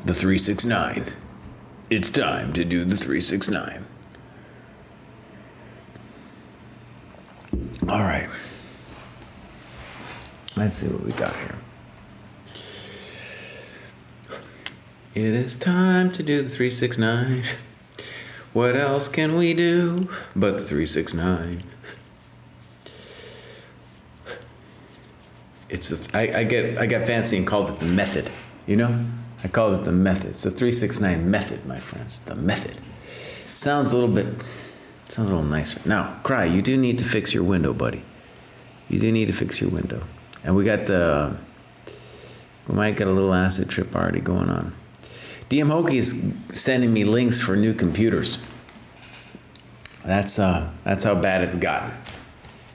The 369. It's time to do the 369. All right. Let's see what we got here. It is time to do the 369. What else can we do but the 369? I got fancy and called it the method. You know, I called it the method. It's the 369 method, my friends. The method. It sounds a little nicer. Now, Cry, you do need to fix your window, buddy. You do need to fix your window. And we might get a little acid trip already going on. DM Hokey is sending me links for new computers. That's how bad it's gotten.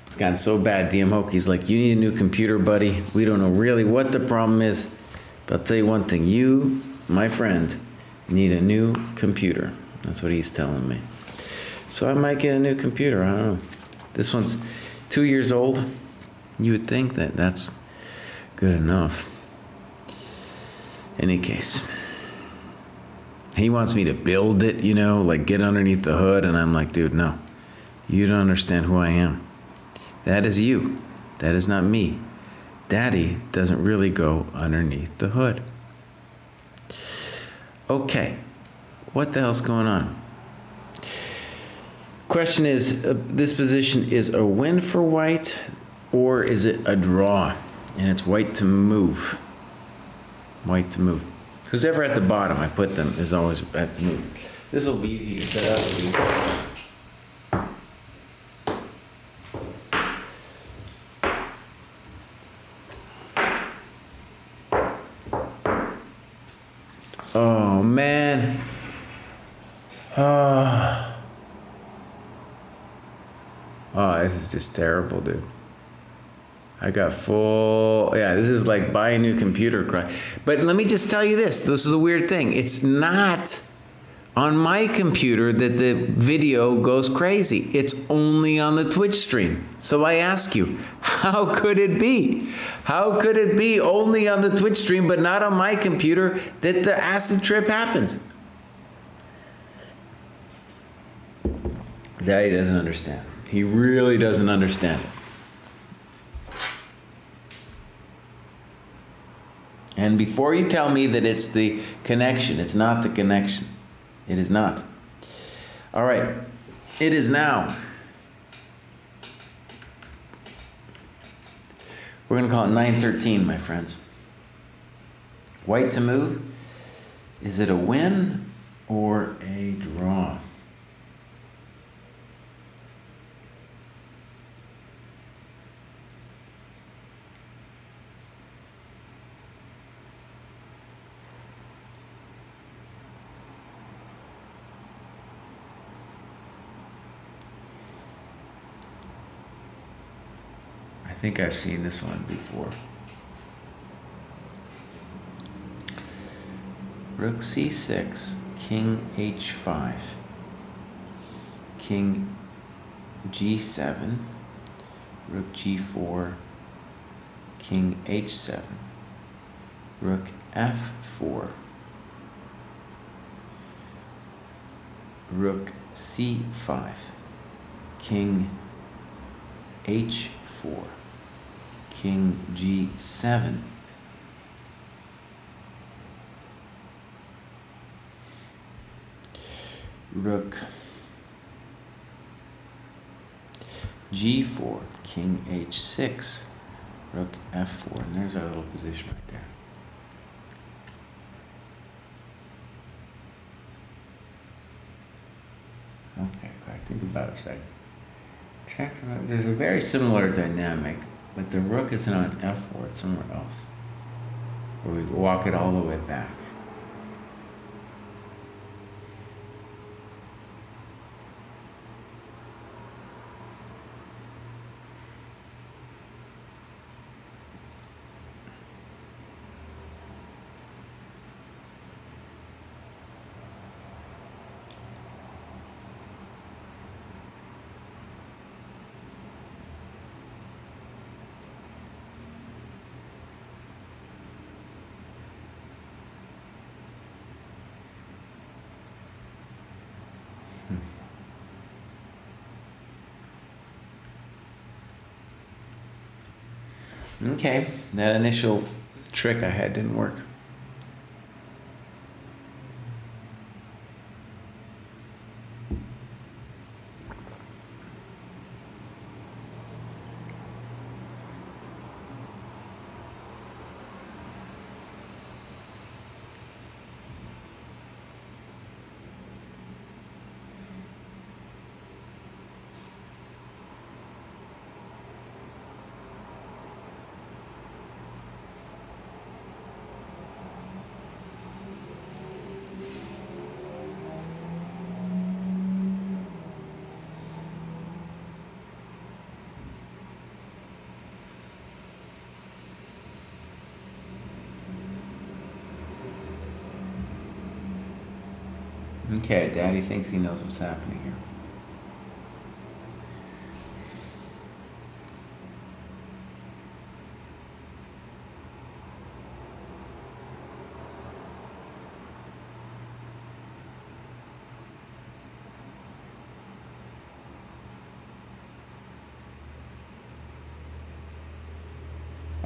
It's gotten so bad, DM Hokey's like, you need a new computer, buddy. We don't know really what the problem is, but I'll tell you one thing. You, my friend, need a new computer. That's what he's telling me. So I might get a new computer. I don't know. This one's 2 years old. You would think that that's good enough. Any case. He wants me to build it, you know, like get underneath the hood. And I'm like, dude, no. You don't understand who I am. That is you. That is not me. Daddy doesn't really go underneath the hood. Okay. What the hell's going on? Question is, this position is a win for white or is it a draw? And it's white to move. White to move. Who's ever at the bottom, I put them, is always at the move. This will be easy to set up. Oh, man. Oh, this is just terrible, dude. I got full, this is like buy a new computer cry. But let me just tell you this is a weird thing. It's not on my computer that the video goes crazy. It's only on the Twitch stream. So I ask you, how could it be? How could it be only on the Twitch stream but not on my computer that the acid trip happens? That he doesn't understand. He really doesn't understand it. And before you tell me that it's the connection, it's not the connection. It is not. All right. It is now. We're going to call it 9:13, my friends. White to move. Is it a win or a draw? I think I've seen this one before. Rook c6, king h5, king g7, rook g4, king h7, rook f4, rook c5, king h4, king g7, rook g4, king h6, rook f4, and there's our little position right there. Okay, think about it a second. Check. There's a very similar dynamic, but the rook isn't on f4, it's somewhere else. Where we walk it all the way back. Okay, that initial trick I had didn't work. Okay, Daddy thinks he knows what's happening here.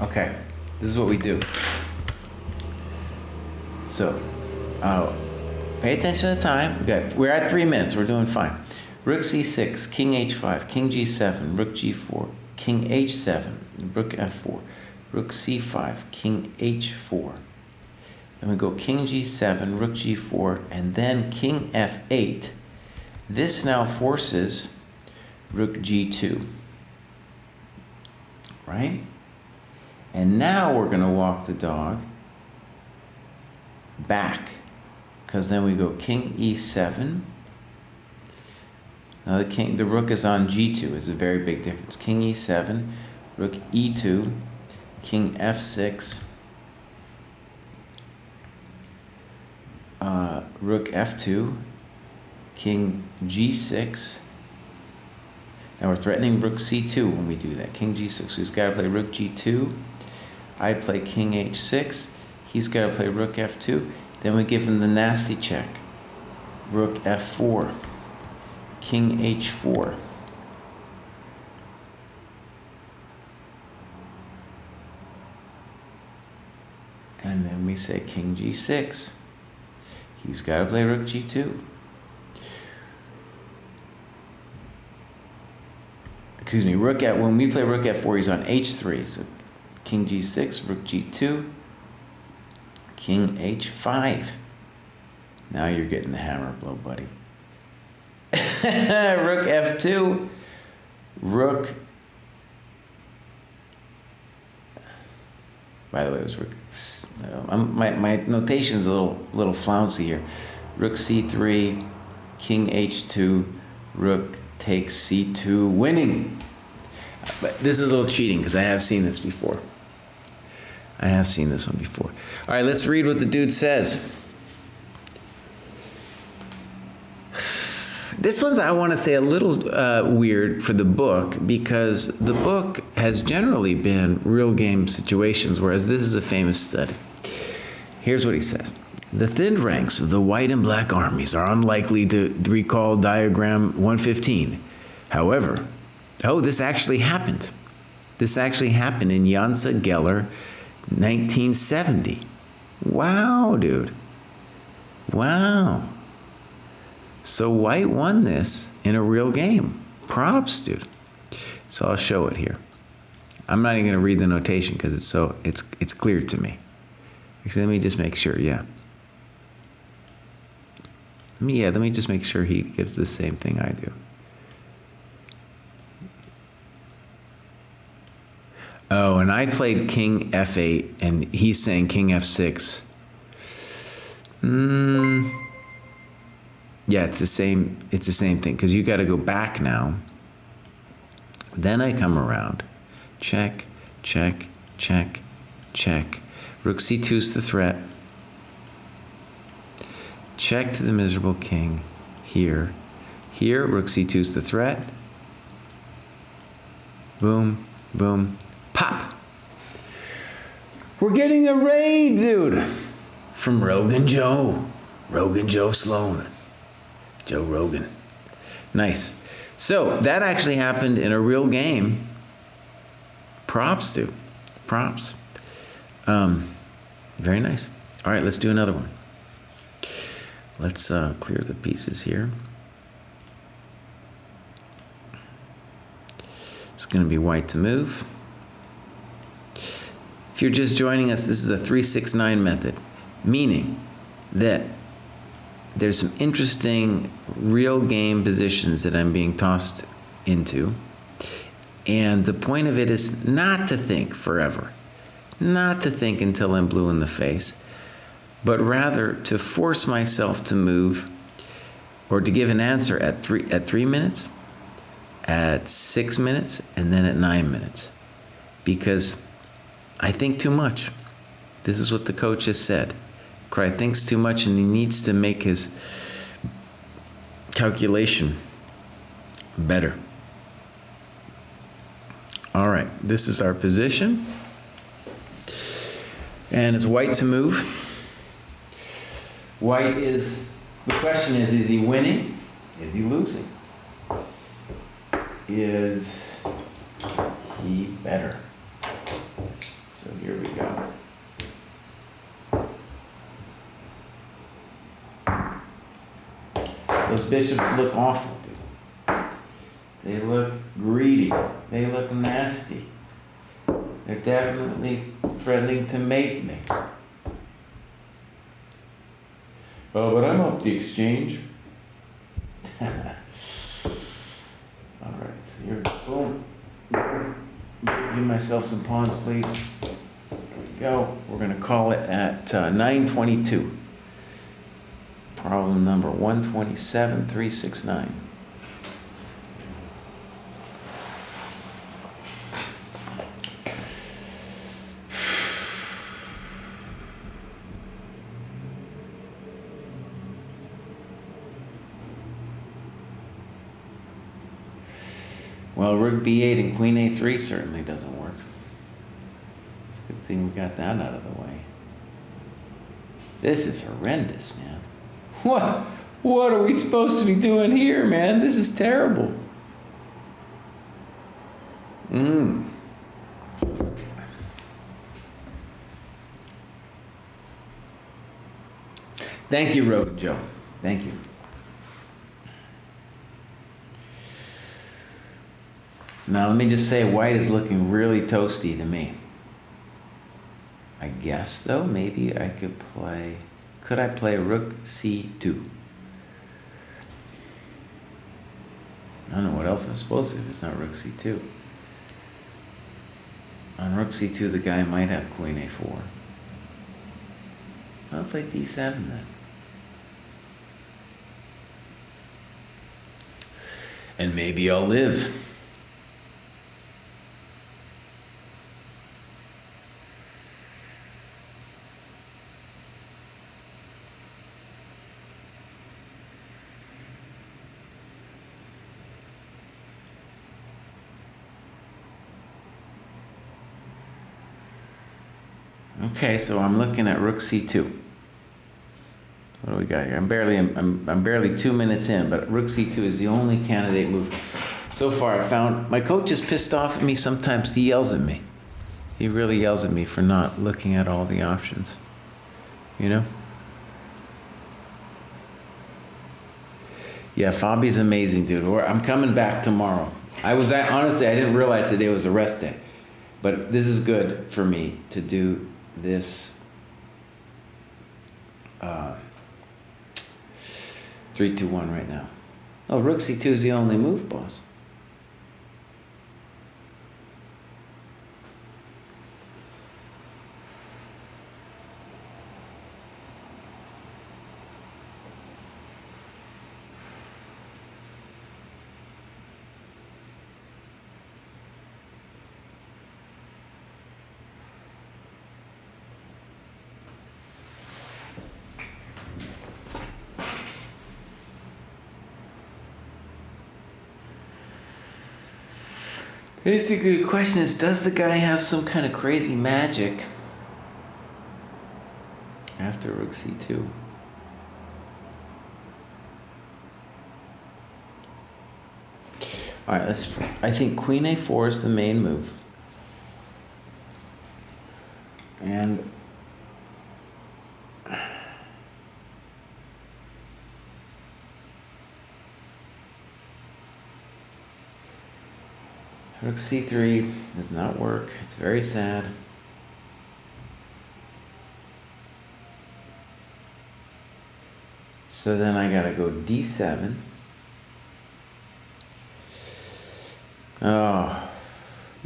Okay, this is what we do. So, pay attention to the time. We're at 3 minutes. We're doing fine. Rook c6, king h5, king g7, rook g4, king h7, rook f4, rook c5, king h4. Then we go king g7, rook g4, and then king f8. This now forces rook g2, right? And now we're going to walk the dog back, because then we go king e7. Now the rook is on g2. It's a very big difference. King e7, rook e2, king f6, rook f2, king g6. Now we're threatening rook c2 when we do that. King g6. So he's got to play rook g2. I play king h6. He's got to play rook f2. Then we give him the nasty check. Rook f4. King h4. And then we say king g6. He's got to play rook g2. Excuse me, when we play rook f4, he's on h3. So king g6, rook g2, king h5. Now you're getting the hammer blow, buddy. Rook f2, rook. By the way, it was rook. My notation is a little flouncy here. Rook c3, king h2, rook takes c2, winning. But this is a little cheating because I have seen this before. I have seen this one before. All right, let's read what the dude says. This one's, I want to say, a little weird for the book, because the book has generally been real game situations, whereas this is a famous study. Here's what he says. The thinned ranks of the white and black armies are unlikely to recall diagram 115. However, this actually happened. This actually happened in Jansa Geller, 1970. Wow, dude. Wow. So white won this in a real game. Props, dude. So I'll show it here. I'm not even going to read the notation because it's clear to me. Actually, let me just make sure. Yeah. Let me just make sure he gives the same thing I do. Oh, and I played king f8, and he's saying king f6. Yeah, it's the same thing, because you got to go back now. Then I come around. Check, check, check, check. Rook c2's the threat. Check to the miserable king. Here, rook c2's the threat. Boom, boom, pop. We're getting a raid, dude, from Rogan Joe Sloan. Joe Rogan. Nice. So that actually happened in a real game. Props, dude. props. Very nice. All right, let's do another one. Let's clear the pieces here. It's going to be white to move. If you're just joining us, this is a 3-6-9 method, meaning that there's some interesting real game positions that I'm being tossed into. And the point of it is not to think forever, not to think until I'm blue in the face, but rather to force myself to move or to give an answer at 3 minutes, at 6 minutes, and then at 9 minutes. Because I think too much. This is what the coach has said. Cry thinks too much and he needs to make his calculation better. All right, this is our position. And it's white to move. White is, the question is he winning? Is he losing? Is he better? So here we go. Those bishops look awful, dude. They look greedy. They look nasty. They're definitely threatening to mate me. Oh, but I'm up the exchange. All right, so here, boom. Give myself some pawns, please. There we go. We're going to call it at 9:22. Problem number 127, 369. Well, rook b8 and queen a3 certainly doesn't work. It's a good thing we got that out of the way. This is horrendous, man. What are we supposed to be doing here, man? This is terrible. Thank you, Rogue Joe. Thank you. Now, let me just say, white is looking really toasty to me. I guess, though, maybe I could play... Could I play rook c2? I don't know what else I'm supposed to if it's not rook c2. On rook c2, the guy might have queen a4. I'll play d7 then. And maybe I'll live. Okay, so I'm looking at rook c2. What do we got here? I'm barely 2 minutes in, but rook c2 is the only candidate move so far I found. My coach is pissed off at me sometimes. He yells at me. He really yells at me for not looking at all the options. You know? Yeah, Fabi's amazing, dude. I'm coming back tomorrow. Honestly, I didn't realize today was a rest day. But this is good for me to do this 3-2-1 right now. Oh, rook c2 is the only move, boss. Basically, the question is, does the guy have some kind of crazy magic after rook c2? All right, I think queen a4 is the main move. And rook c3 does not work. It's very sad. So then I gotta go d7. Oh,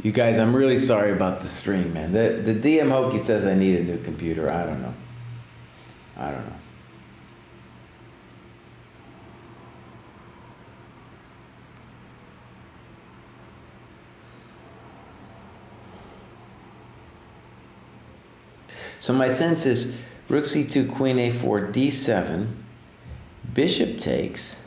you guys, I'm really sorry about the stream, man. The DM Hokey says I need a new computer. I don't know. So my sense is rook c2, queen a4, d7, bishop takes.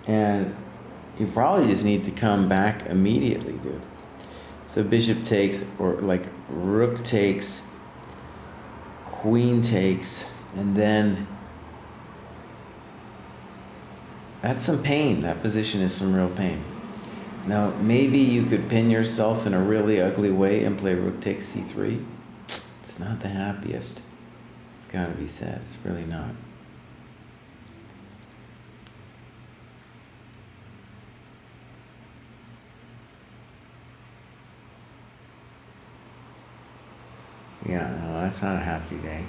And you probably just need to come back immediately, dude. So bishop takes, or like rook takes, queen takes, and then that's some pain. That position is some real pain. Now, maybe you could pin yourself in a really ugly way and play rook takes c3. It's not the happiest. It's gotta be said. It's really not. Yeah, no, that's not a happy day.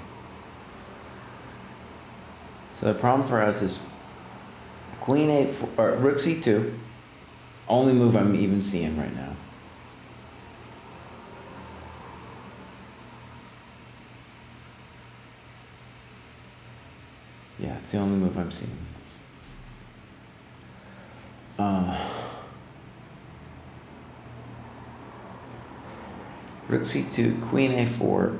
So the problem for us is queen a4, or rook c2, only move I'm even seeing right now. Yeah, it's the only move I'm seeing. Rook c2, queen a4.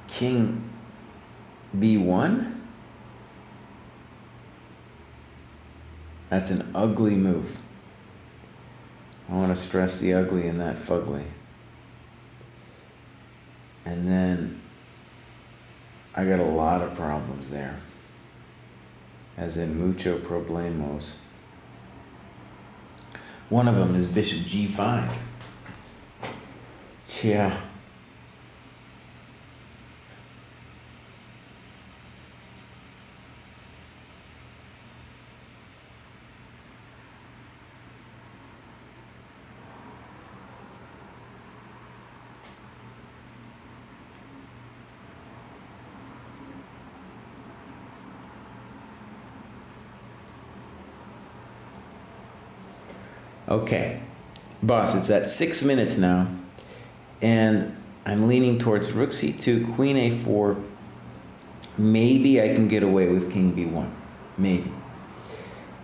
King b1? That's an ugly move. I want to stress the ugly in that fugly. And then I got a lot of problems there. As in mucho problemos. One of them is bishop g5. Yeah. Okay, boss, it's at 6 minutes now, and I'm leaning towards rook c2, queen a4. Maybe I can get away with king b1. Maybe.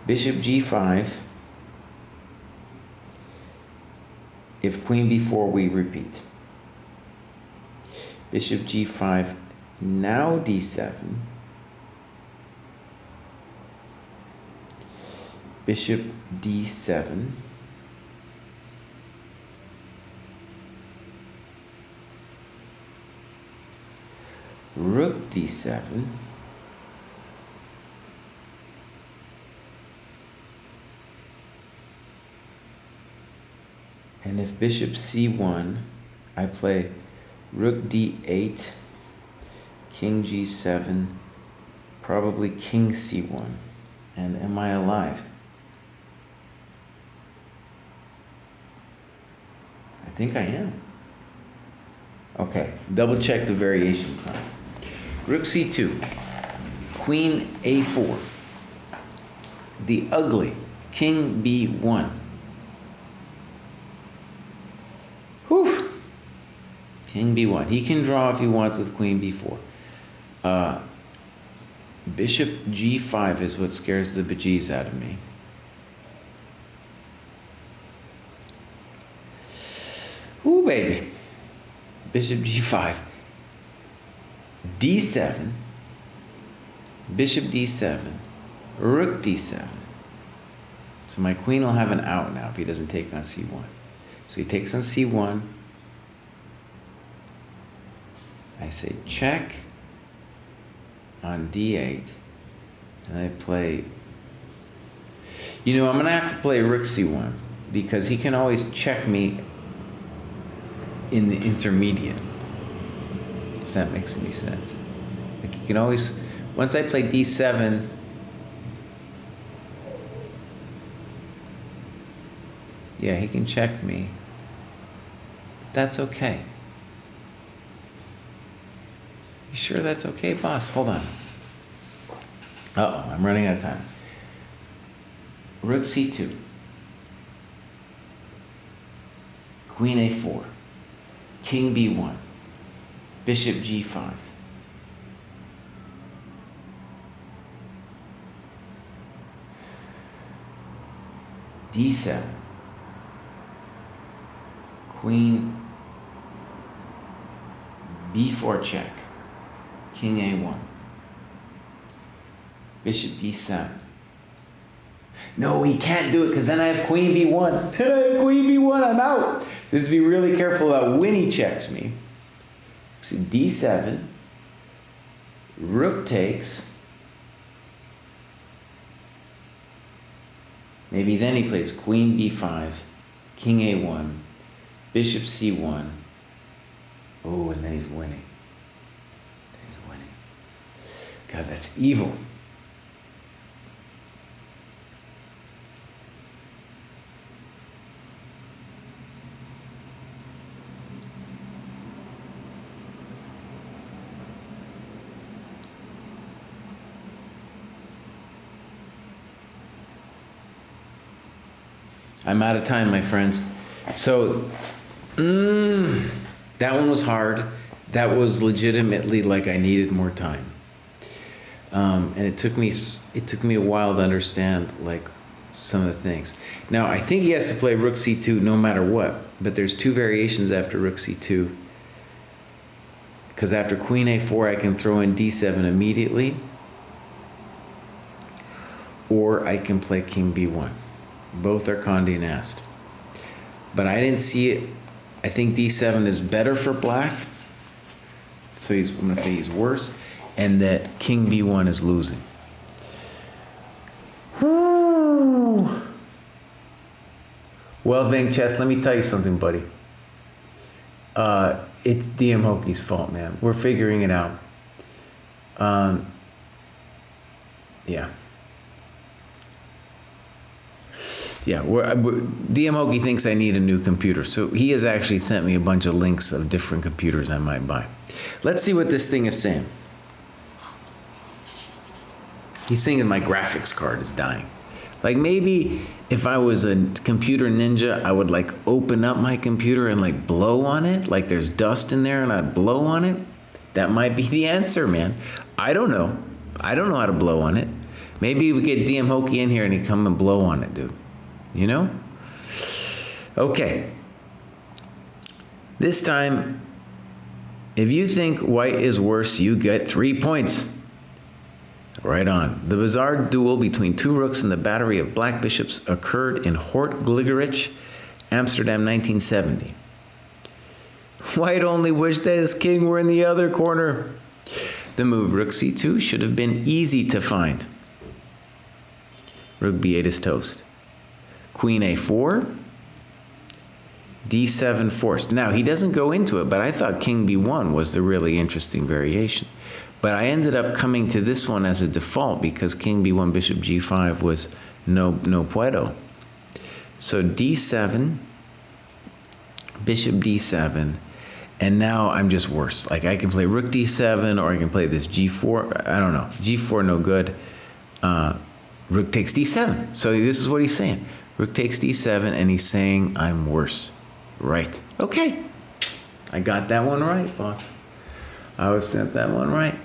Bishop g5. If queen b4, we repeat. Bishop g5, now d7. Bishop d7. Rook d7. And if bishop c1, I play rook d8, king g7, probably king c1. And am I alive? I think I am. Okay, double check the variation time. Rook c2, queen a4, the ugly king b1. Whew. King b1. He can draw if he wants with queen b4. Bishop g5 is what scares the bejeez out of me. Ooh, baby. Bishop g5. d7. Bishop d7. Rook d7. So my queen will have an out now if he doesn't take on c1. So he takes on c1. I say check on d8, and I play. You know, I'm gonna have to play rook c1 because he can always check me in the intermediate. If that makes any sense. Like he can always, once I play d7. Yeah, he can check me. That's okay. You sure that's okay, boss? Hold on. Uh-oh, I'm running out of time. Rook c2. Queen a4. King b1. Bishop g5. d7. Queen b4 check. King a1. Bishop d7. No, he can't do it because then I have queen b1. Then I have queen b1, I'm out. So just be really careful about when he checks me. So d7. Rook takes. Maybe then he plays queen b5. King a1. Bishop c1. Oh, and then he's winning. He's winning. God, that's evil. I'm out of time, my friends. So, that one was hard. That was legitimately like I needed more time. And it took me a while to understand like some of the things. Now, I think he has to play rook c2 no matter what, but there's two variations after rook c2. Because after queen a4, I can throw in d7 immediately, or I can play king b1. Both are Condé Nast. But I didn't see it. I think d7 is better for black. So I'm going to say he's worse. And that king b1 is losing. Well, Ving Chess, let me tell you something, buddy. It's DM Hoki's fault, man. We're figuring it out. Yeah. Yeah, DM Hoki thinks I need a new computer, so he has actually sent me a bunch of links of different computers I might buy. Let's see what this thing is saying. He's saying that my graphics card is dying. Like maybe if I was a computer ninja, I would like open up my computer and like blow on it, like there's dust in there and I'd blow on it. That might be the answer, man. I don't know. I don't know how to blow on it. Maybe we get DM Hoki in here and he come and blow on it, dude. You know? Okay. This time, if you think white is worse, you get 3 points. Right on. The bizarre duel between two rooks and the battery of black bishops occurred in Hort Gligerich, Amsterdam, 1970. White only wished that his king were in the other corner. The move rook c2 should have been easy to find. Rook b8 is toast. Queen a4, d7 forced. Now, he doesn't go into it, but I thought king b1 was the really interesting variation. But I ended up coming to this one as a default because king b1, bishop g5 was no puedo. So d7, bishop d7, and now I'm just worse. Like I can play rook d7 or I can play this g4. I don't know. g4 no good. Rook takes d7. So this is what he's saying. Rook takes d7, and he's saying I'm worse. Right. Okay. I got that one right, boss. I was sent that one right.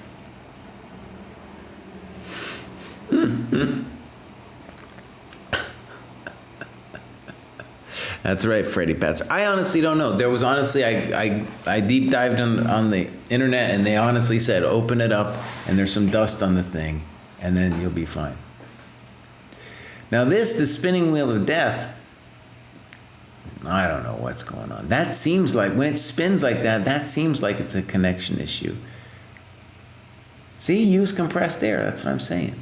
That's right, Freddie Pats. I honestly don't know. There was honestly, I deep dived on the internet, and they honestly said, open it up, and there's some dust on the thing, and then you'll be fine. Now this, the spinning wheel of death, I don't know what's going on. That seems like, when it spins like that, that seems like it's a connection issue. See, use compressed air. That's what I'm saying.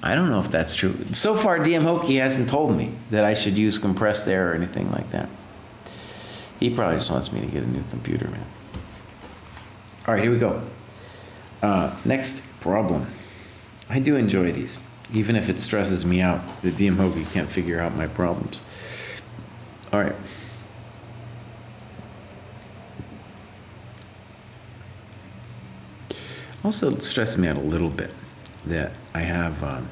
I don't know if that's true. So far, DM Hokie hasn't told me that I should use compressed air or anything like that. He probably just wants me to get a new computer, man. All right, here we go. Next problem. I do enjoy these, even if it stresses me out that DM Hokie can't figure out my problems. All right. Also, it stresses me out a little bit that I have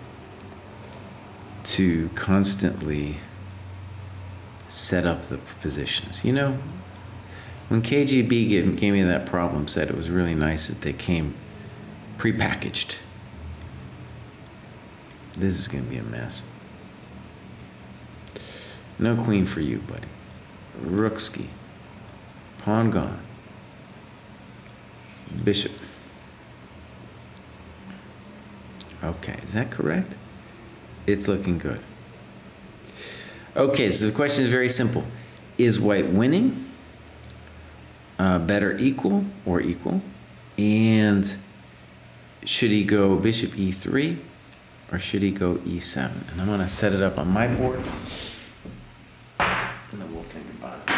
to constantly set up the positions. You know, when KGB gave me that problem set, it was really nice that they came prepackaged. This is going to be a mess. No queen for you, buddy. Rookski. Pawn gone. Bishop. Okay, is that correct? It's looking good. Okay, so the question is very simple. Is white winning? Better equal or equal? And should he go bishop e3 or should he go e7? And I'm going to set it up on my board. And then we'll think about it.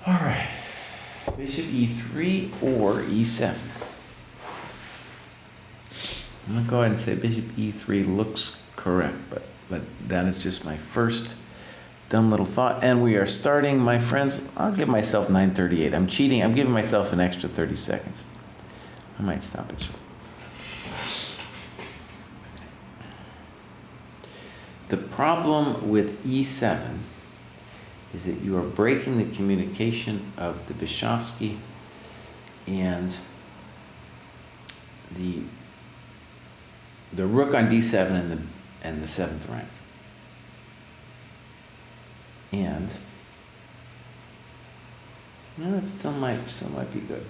All right, bishop e3 or e7. I'm going to go ahead and say bishop e3 looks correct, but that is just my first dumb little thought. And we are starting, my friends. I'll give myself 9:38. I'm cheating. I'm giving myself an extra 30 seconds. I might stop it short. The problem with e7 is that you are breaking the communication of the Bishovsky and the rook on d7 and the seventh rank. And it still might be good.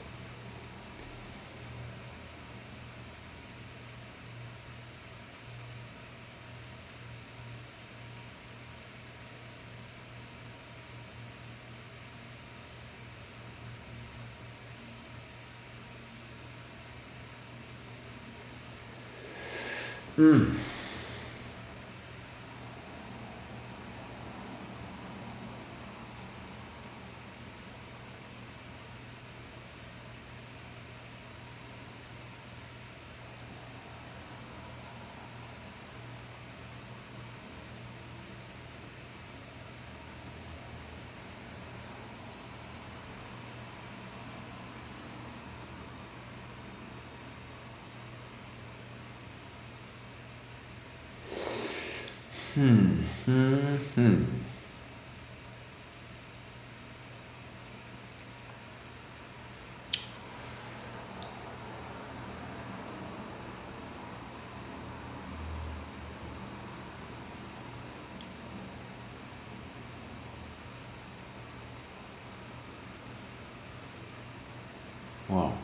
Wow.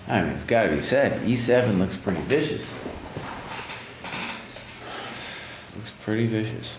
I mean, it's got to be said, e7 looks pretty vicious. Looks pretty vicious.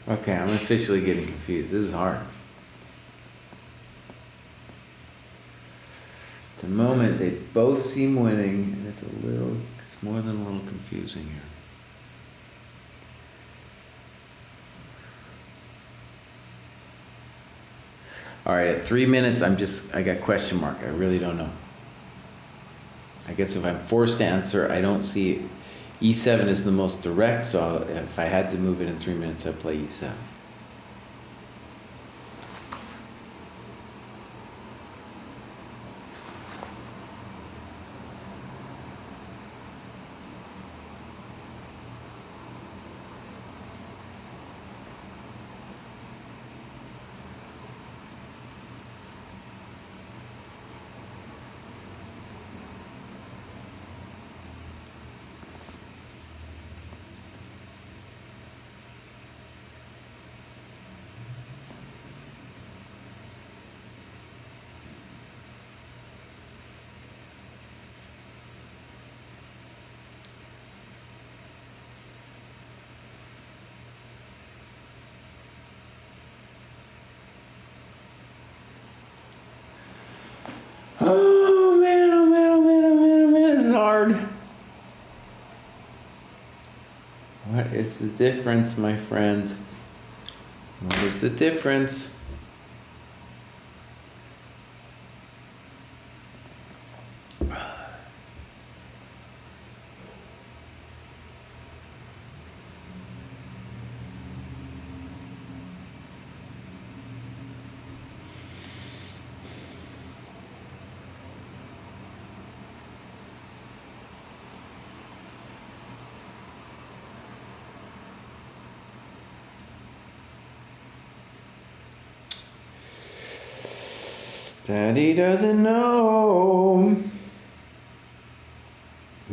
Okay, I'm officially getting confused. This is hard. At the moment, they both seem winning, and it's more than a little confusing here. All right, at 3 minutes, I got question mark. I really don't know. I guess if I'm forced to answer, I don't see it. E7 is the most direct, so if I had to move it in 3 minutes, I'd play E7. Oh man, oh man, oh man, oh man, oh man, this is hard. What is the difference, my friend? What is the difference? Daddy doesn't know.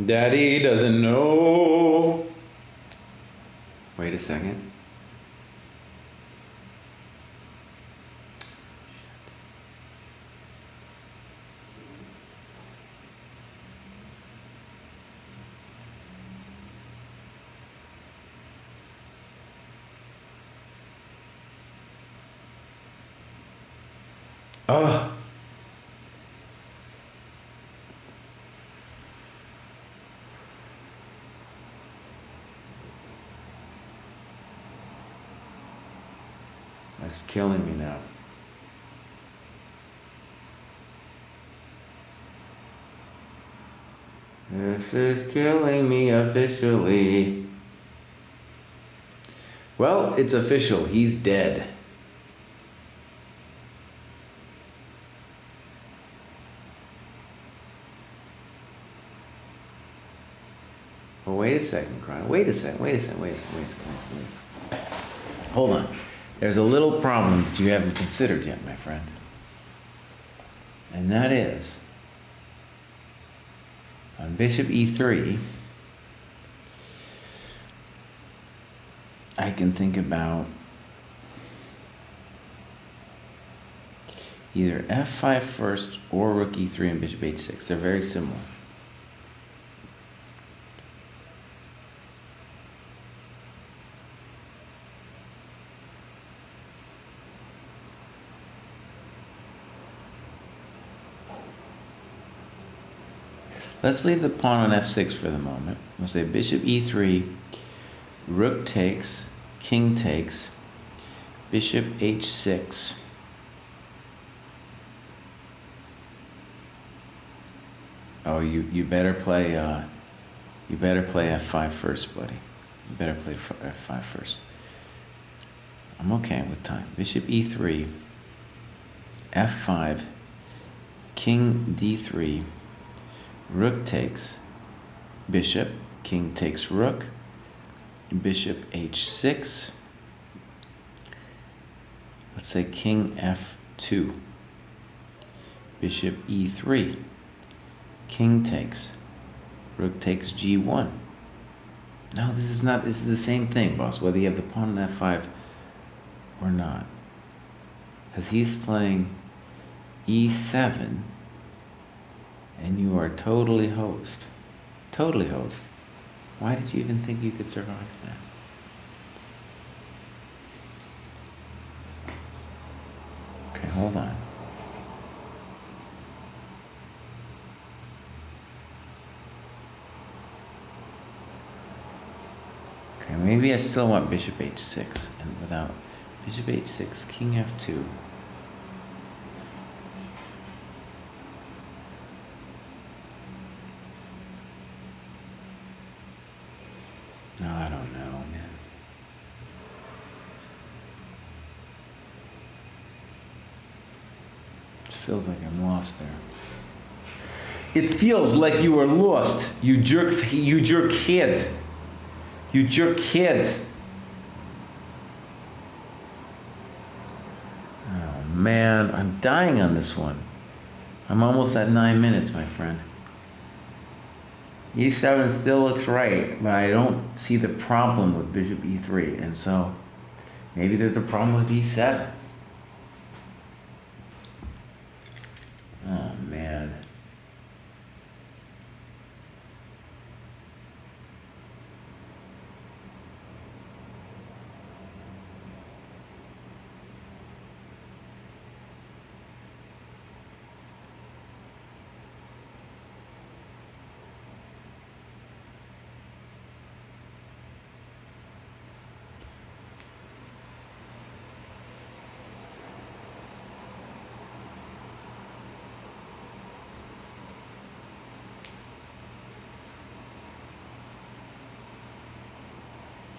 Daddy doesn't know. Wait a second. Oh. That's killing me now. This is killing me officially. Well, it's official. He's dead. Well, wait a second, Chron. Wait a second. Hold on. There's a little problem that you haven't considered yet, my friend. And that is, on bishop e3, I can think about either f5 first or rook e3 and bishop h6. They're very similar. Let's leave the pawn on f6 for the moment. We'll say bishop e3, rook takes, king takes, bishop h6. Oh, you better play f5 first, buddy. You better play f5 first. I'm okay with time. Bishop e3, f5, king d3. Rook takes bishop, king takes rook, bishop h6. Let's say king f2, bishop e3, king takes, rook takes g1. No, this is the same thing, boss, whether you have the pawn on f5 or not. Because he's playing e7. And you are totally host. Totally host. Why did you even think you could survive that? Okay, hold on. Okay, maybe I still want bishop h6, and without bishop h6, king f2. No, I don't know, man. It feels like I'm lost there. It feels like you are lost. You jerk head. You jerk head. Oh man, I'm dying on this one. I'm almost at 9 minutes, my friend. E7 still looks right, but I don't see the problem with bishop e3, and so maybe there's a problem with e7. Oh man.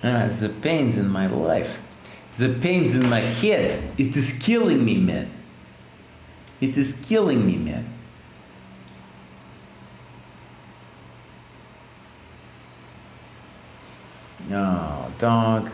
It's the pains in my life. It's the pains in my head. It is killing me, man. It is killing me, man. Oh, dog.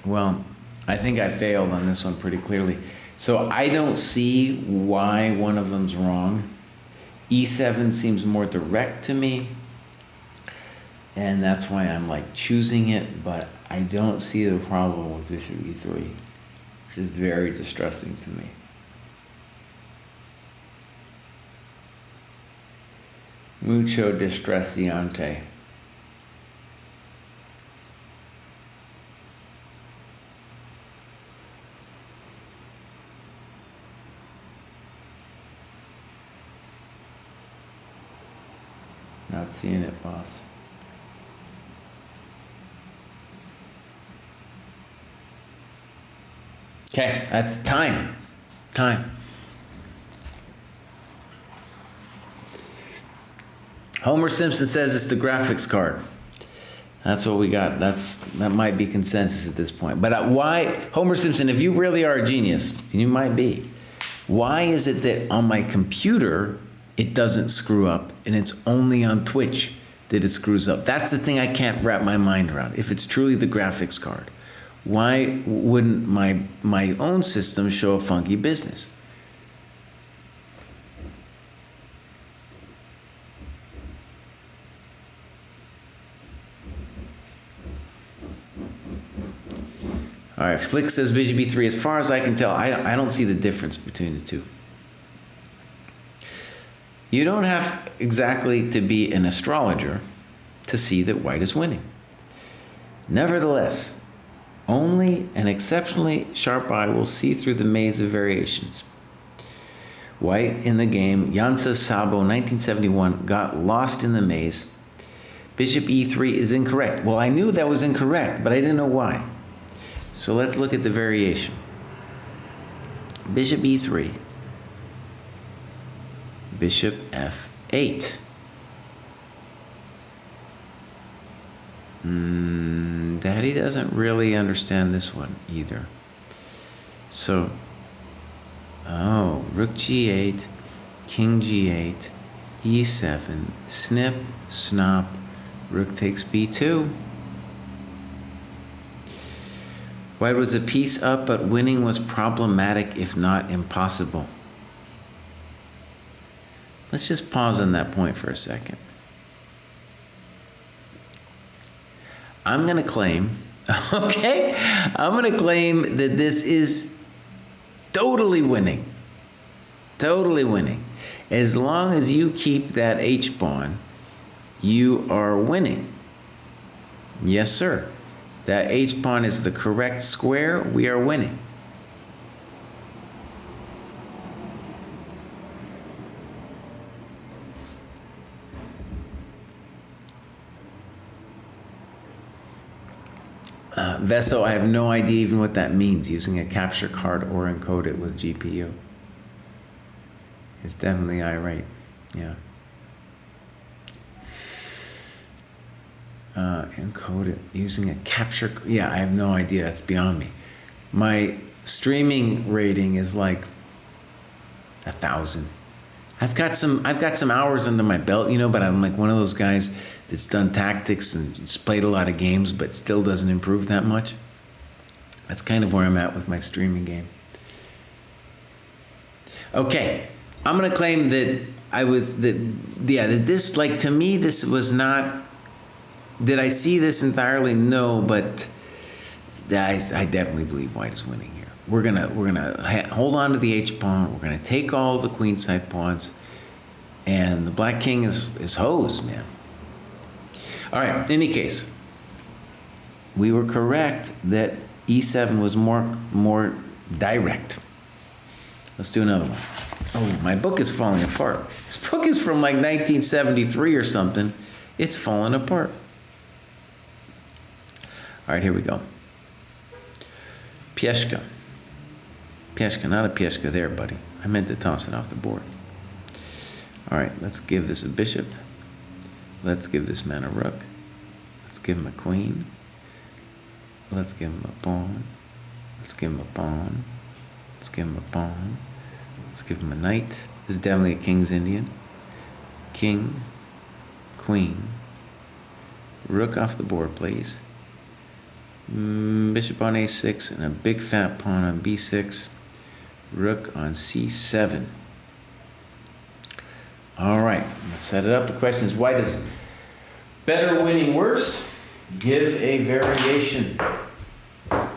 Well, I think I failed on this one pretty clearly. So I don't see why one of them's wrong. E7 seems more direct to me, and that's why I'm like choosing it, but I don't see the problem with bishop e3, which is very distressing to me. Mucho distressante. Not seeing it, boss. Okay, that's time. Time. Homer Simpson says it's the graphics card. That's what we got. That might be consensus at this point. But why, Homer Simpson, if you really are a genius, and you might be, why is it that on my computer it doesn't screw up, and it's only on Twitch that it screws up? That's the thing I can't wrap my mind around. If it's truly the graphics card, why wouldn't my own system show a funky business? All right, Flick says bishop e3. As far as I can tell, I don't see the difference between the two. You don't have exactly to be an astrologer to see that white is winning. Nevertheless, only an exceptionally sharp eye will see through the maze of variations. White in the game, Jansa Sabo, 1971, got lost in the maze. Bishop e3 is incorrect. Well, I knew that was incorrect, but I didn't know why. So let's look at the variation. Bishop e3. Bishop f8. Daddy doesn't really understand this one either. So, rook g8, king g8, e7, snip, snop, rook takes b2. White was a piece up, but winning was problematic, if not impossible. Let's just pause on that point for a second. I'm going to claim, Okay? I'm going to claim that this is totally winning. Totally winning. As long as you keep that H-pawn, you are winning. Yes, sir. That H-pawn is the correct square. We are winning. Veso, I have no idea even what that means, using a capture card or encode it with GPU. It's definitely irate. Yeah. Encode it using a capture. Yeah, I have no idea. That's beyond me. My streaming rating is like 1,000. I've got some hours under my belt, but I'm like one of those guys that's done tactics and just played a lot of games, but still doesn't improve that much. That's kind of where I'm at with my streaming game. Okay, I'm gonna claim that this, like, to me, this was not. Did I see this entirely? No, but I definitely believe white is winning here. We're gonna hold on to the H pawn. We're gonna take all the queenside pawns, and the black king is hosed, man. All right. In any case, we were correct that E7 was more direct. Let's do another one. Oh, my book is falling apart. This book is from like 1973 or something. It's falling apart. All right, here we go. Pieshka. Pieshka, not a pieshka there, buddy. I meant to toss it off the board. All right, let's give this a bishop. Let's give this man a rook. Let's give him a queen. Let's give him a pawn. Let's give him a pawn. Let's give him a pawn. Let's give him a knight. This is definitely a king's Indian. King, queen, rook off the board, please. Bishop on A6 and a big fat pawn on B6. Rook on C7. All right, let's set it up. The question is, white is better, winning, worse? Give a variation. Kind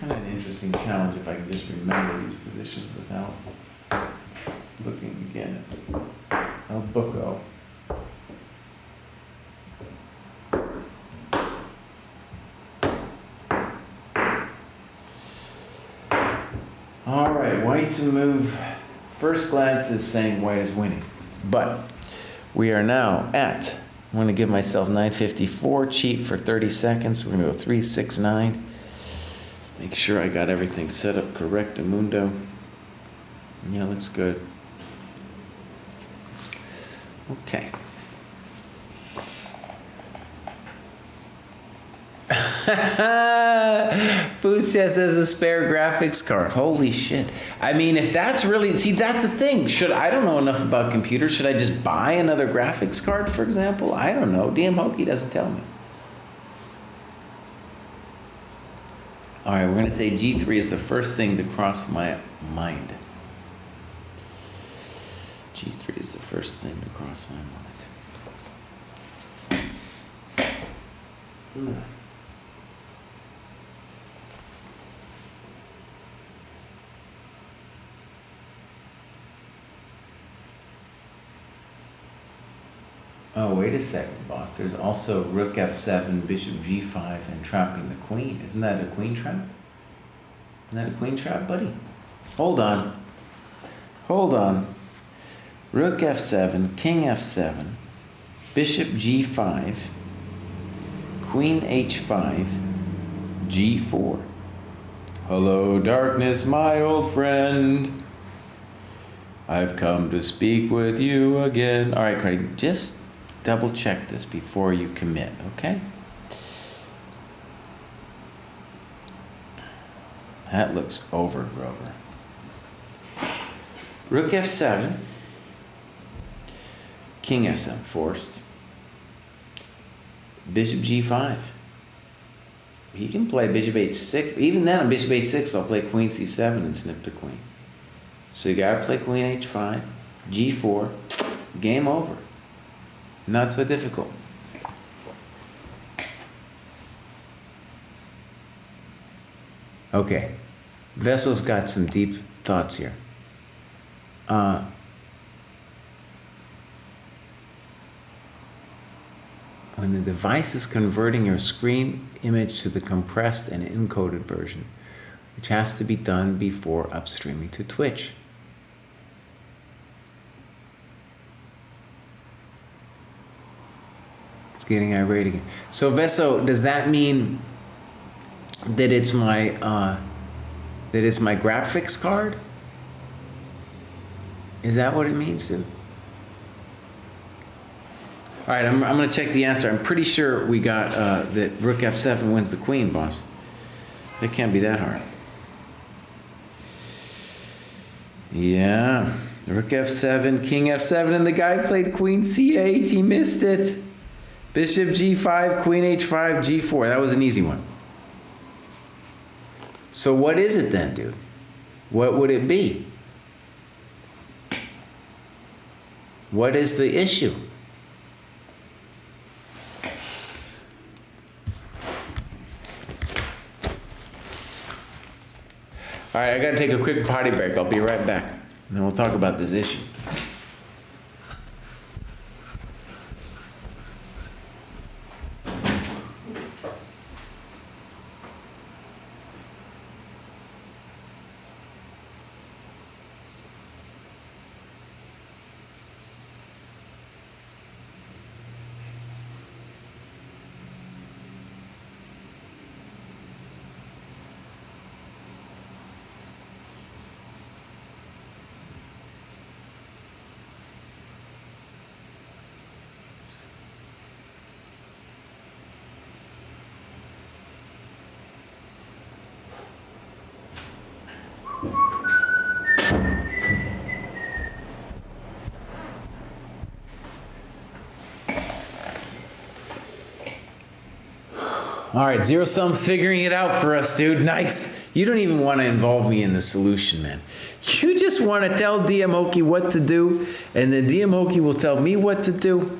of an interesting challenge if I can just remember these positions without looking again at El Bucco. All right, white to move. First glance is saying white is winning. But we are now at, I'm going to give myself 9:54, cheat for 30 seconds. We're going to go 369. Make sure I got everything set up correct, Amundo. Yeah, looks good. Okay. Foos just has a spare graphics card. Holy shit. I mean, if that's really, see, that's the thing. I don't know enough about computers. Should I just buy another graphics card, for example? I don't know. DM Hokey doesn't tell me. All right, we're going to say G3 is the first thing to cross my mind. G3 is the first thing to cross my mind. Oh, wait a second, boss. There's also rook f7, bishop g5, and trapping the queen. Isn't that a queen trap? Isn't that a queen trap, buddy? Hold on. Hold on. Rook f7, king f7, bishop g5, queen h5, g4. Hello, darkness, my old friend. I've come to speak with you again. All right, Craig, just double check this before you commit, okay? That looks over, Grover. Rook f7, king f7 forced, bishop g5. He can play bishop h6. Even then, on bishop h6, I'll play queen c7 and snip the queen. So you gotta play queen h5, g4, game over. Not so difficult. Okay. Vessel's got some deep thoughts here. When the device is converting your screen image to the compressed and encoded version, which has to be done before upstreaming to Twitch. It's getting irate again. So Veso, does that mean that it's my graphics card? Is that what it means, dude? All right, I'm going to check the answer. I'm pretty sure we got that Rook F7 wins the queen, boss. It can't be that hard. Yeah, Rook F7, King F7, and the guy played Queen C8. He missed it. Bishop G5, Queen H5, G4. That was an easy one. So what is it then, dude? What would it be? What is the issue? All right, I got to take a quick potty break. I'll be right back. And then we'll talk about this issue. All right, Zero Sum's figuring it out for us, dude. Nice. You don't even want to involve me in the solution, man. You just want to tell DM Hokie what to do, and then DM Hokie will tell me what to do,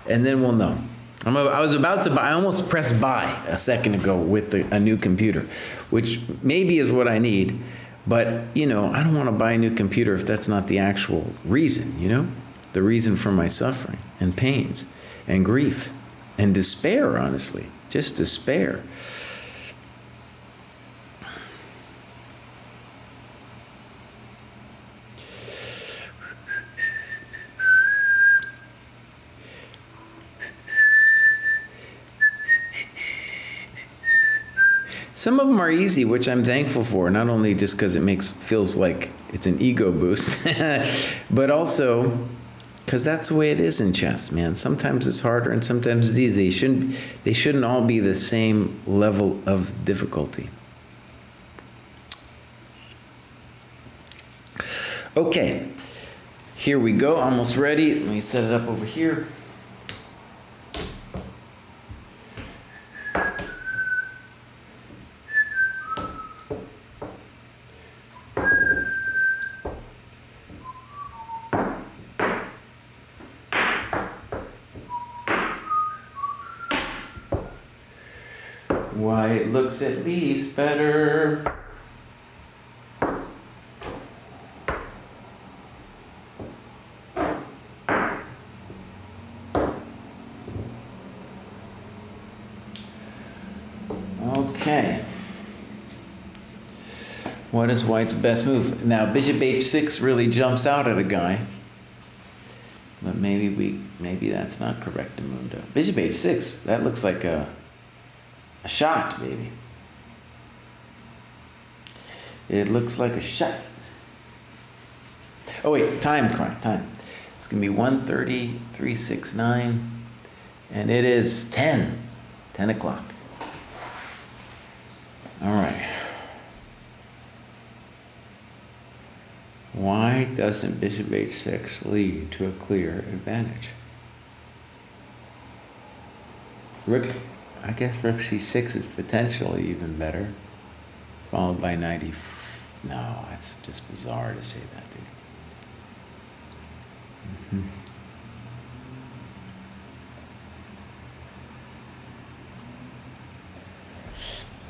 and then we'll know. I was about to buy, I almost pressed buy a second ago with a new computer, which maybe is what I need, but, you know, I don't want to buy a new computer if that's not the actual reason, you know? The reason for my suffering and pains and grief and despair, honestly. Just despair. Some of them are easy, which I'm thankful for, not only just because it feels like it's an ego boost, but also because that's the way it is in chess, man. Sometimes it's harder and sometimes it's easy. They shouldn't all be the same level of difficulty. Okay, here we go. Almost ready. Let me set it up over here. White looks at least better. Okay. What is White's best move? Now, Bishop H6 really jumps out at a guy. But maybe that's not correct, Mundo. Bishop H6, that looks like a shot, baby. It looks like a shot. Oh wait, time. It's gonna be 1:30, and it is 10 o'clock. All right. Why doesn't Bishop H6 lead to a clear advantage? I guess Rook C6 is potentially even better, followed by 90. No, it's just bizarre to say that, dude. Mm-hmm.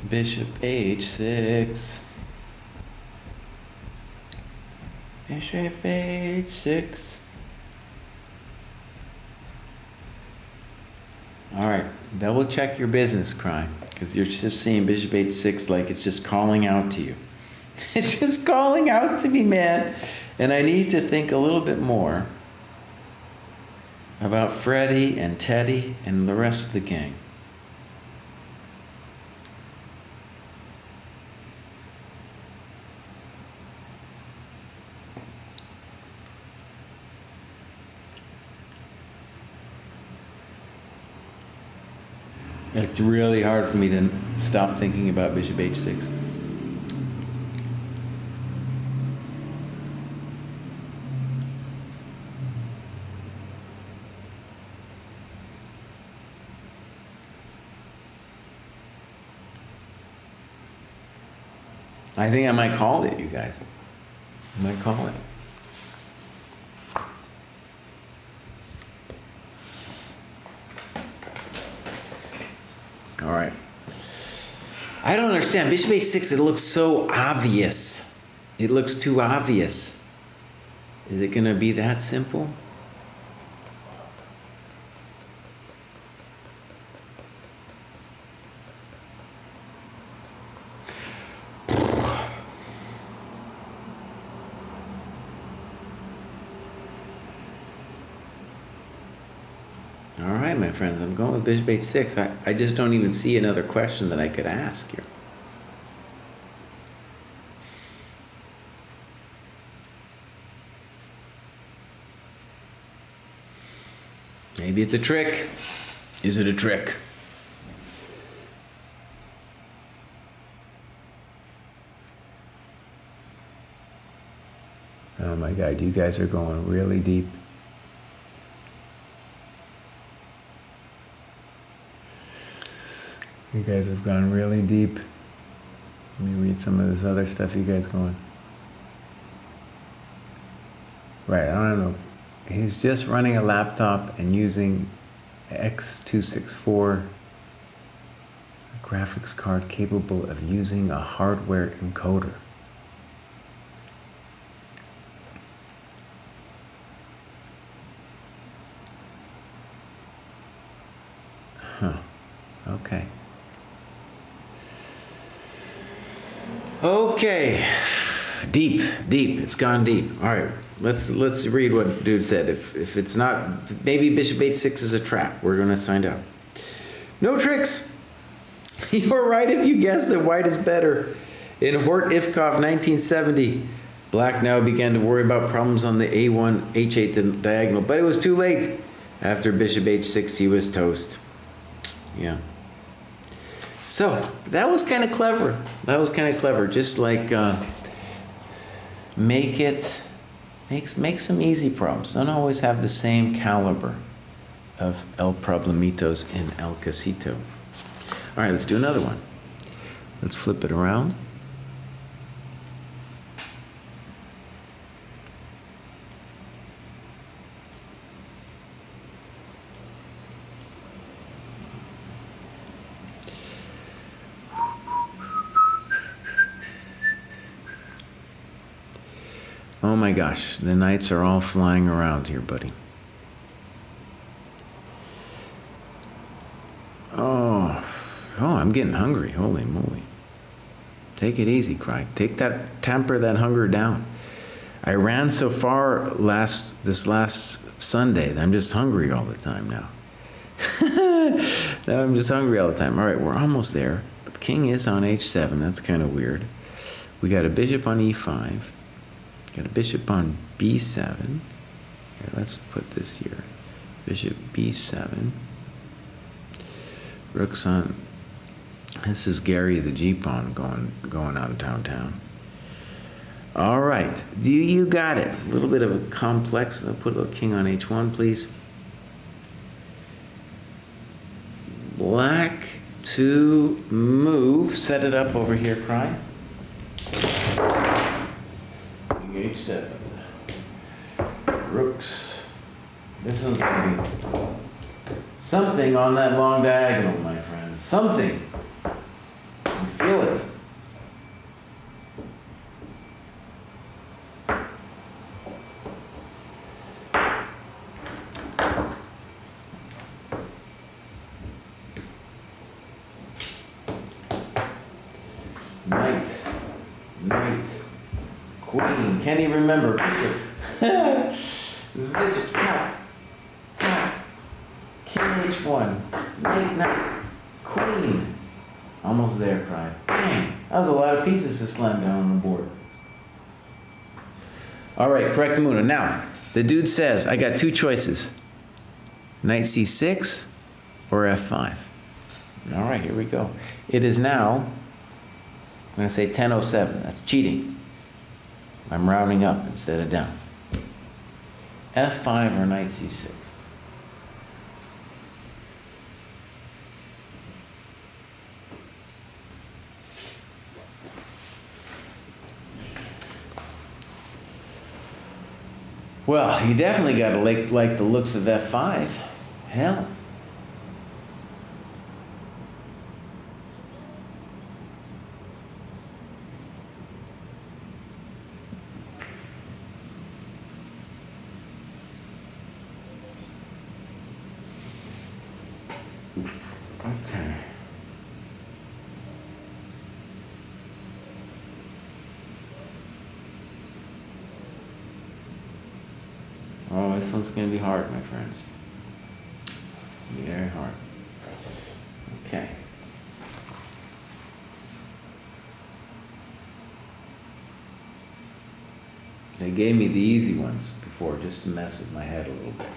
Bishop h6. Bishop h6. All right, double check your business, crime, because you're just seeing Bishop h6 like it's just calling out to you. It's just calling out to me, man. And I need to think a little bit more about Freddie and Teddy and the rest of the gang. It's really hard for me to stop thinking about Bishop h6. I think I might call it, you guys. I might call it. All right. I don't understand. Bishop h6, it looks so obvious. It looks too obvious. Is it going to be that simple? All right, my friends, I'm going with Bishop h6. I just don't even see another question that I could ask here. Maybe it's a trick. Is it a trick? Oh my God, you guys are going really deep. You guys have gone really deep. Let me read some of this other stuff you guys going. Right, I don't know. He's just running a laptop and using X264, a graphics card capable of using a hardware encoder. Huh. Okay. Okay, deep. It's gone deep. All right, let's read what dude said. If it's not, maybe Bishop h6 is a trap. We're gonna find out. No tricks. You're right if you guess that white is better. In Hort Ifkov 1970, black now began to worry about problems on the a1 h8 diagonal, but it was too late. After Bishop h6, he was toast. Yeah. So that was kind of clever. Just like make some easy problems. Don't always have the same caliber of El Problemitos in El Casito. All right, let's do another one. Let's flip it around. Oh my gosh, the knights are all flying around here, buddy. Oh, I'm getting hungry. Holy moly. Take it easy, Cry. Temper that hunger down. I ran so far this last Sunday that I'm just hungry all the time now. Now I'm just hungry all the time. All right, we're almost there. But the king is on h7. That's kind of weird. We got a bishop on e5. Got a bishop on b7. Here, let's put this here. Bishop b7. Rook's on. This is Gary the G-pawn going out of town. All right, you got it. A little bit of a complex. I'll put a king on h1, please. Black to move. Set it up over here, Cry. H7. Rooks. This one's going to be something on that long diagonal, my friends. Something. I'm Knight, knight, queen. Can't even remember. This tap, tap. King H1, knight, knight, queen. Almost there, cried. Bang! That was a lot of pieces to slam down on the board. All right, correctamundo. Now, the dude says, I got two choices. Knight C6 or F5. All right, here we go. It is now, I'm going to say 10:07. That's cheating. I'm rounding up instead of down. F5 or Knight C6. Well, you definitely got to like the looks of F5. Hell. Okay. Oh, this one's going to be hard, my friends. Very hard. Okay. They gave me the easy ones before just to mess with my head a little bit.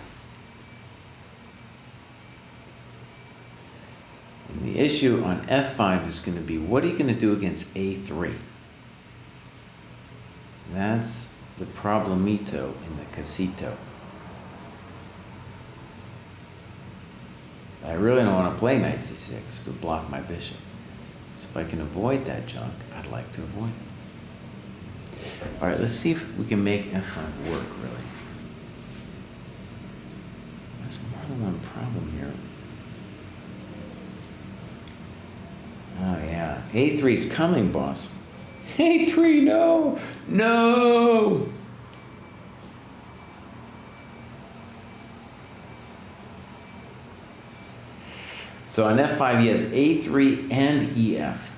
And the issue on F5 is going to be, what are you going to do against A3? That's the problemito in the casito. I really don't want to play Knight C6 to block my bishop. So if I can avoid that junk, I'd like to avoid it. All right, let's see if we can make F5 work, really. There's more than one problem here. Oh, yeah. A3 is coming, boss. A3, no! No! So on F5, he has A3 and EF.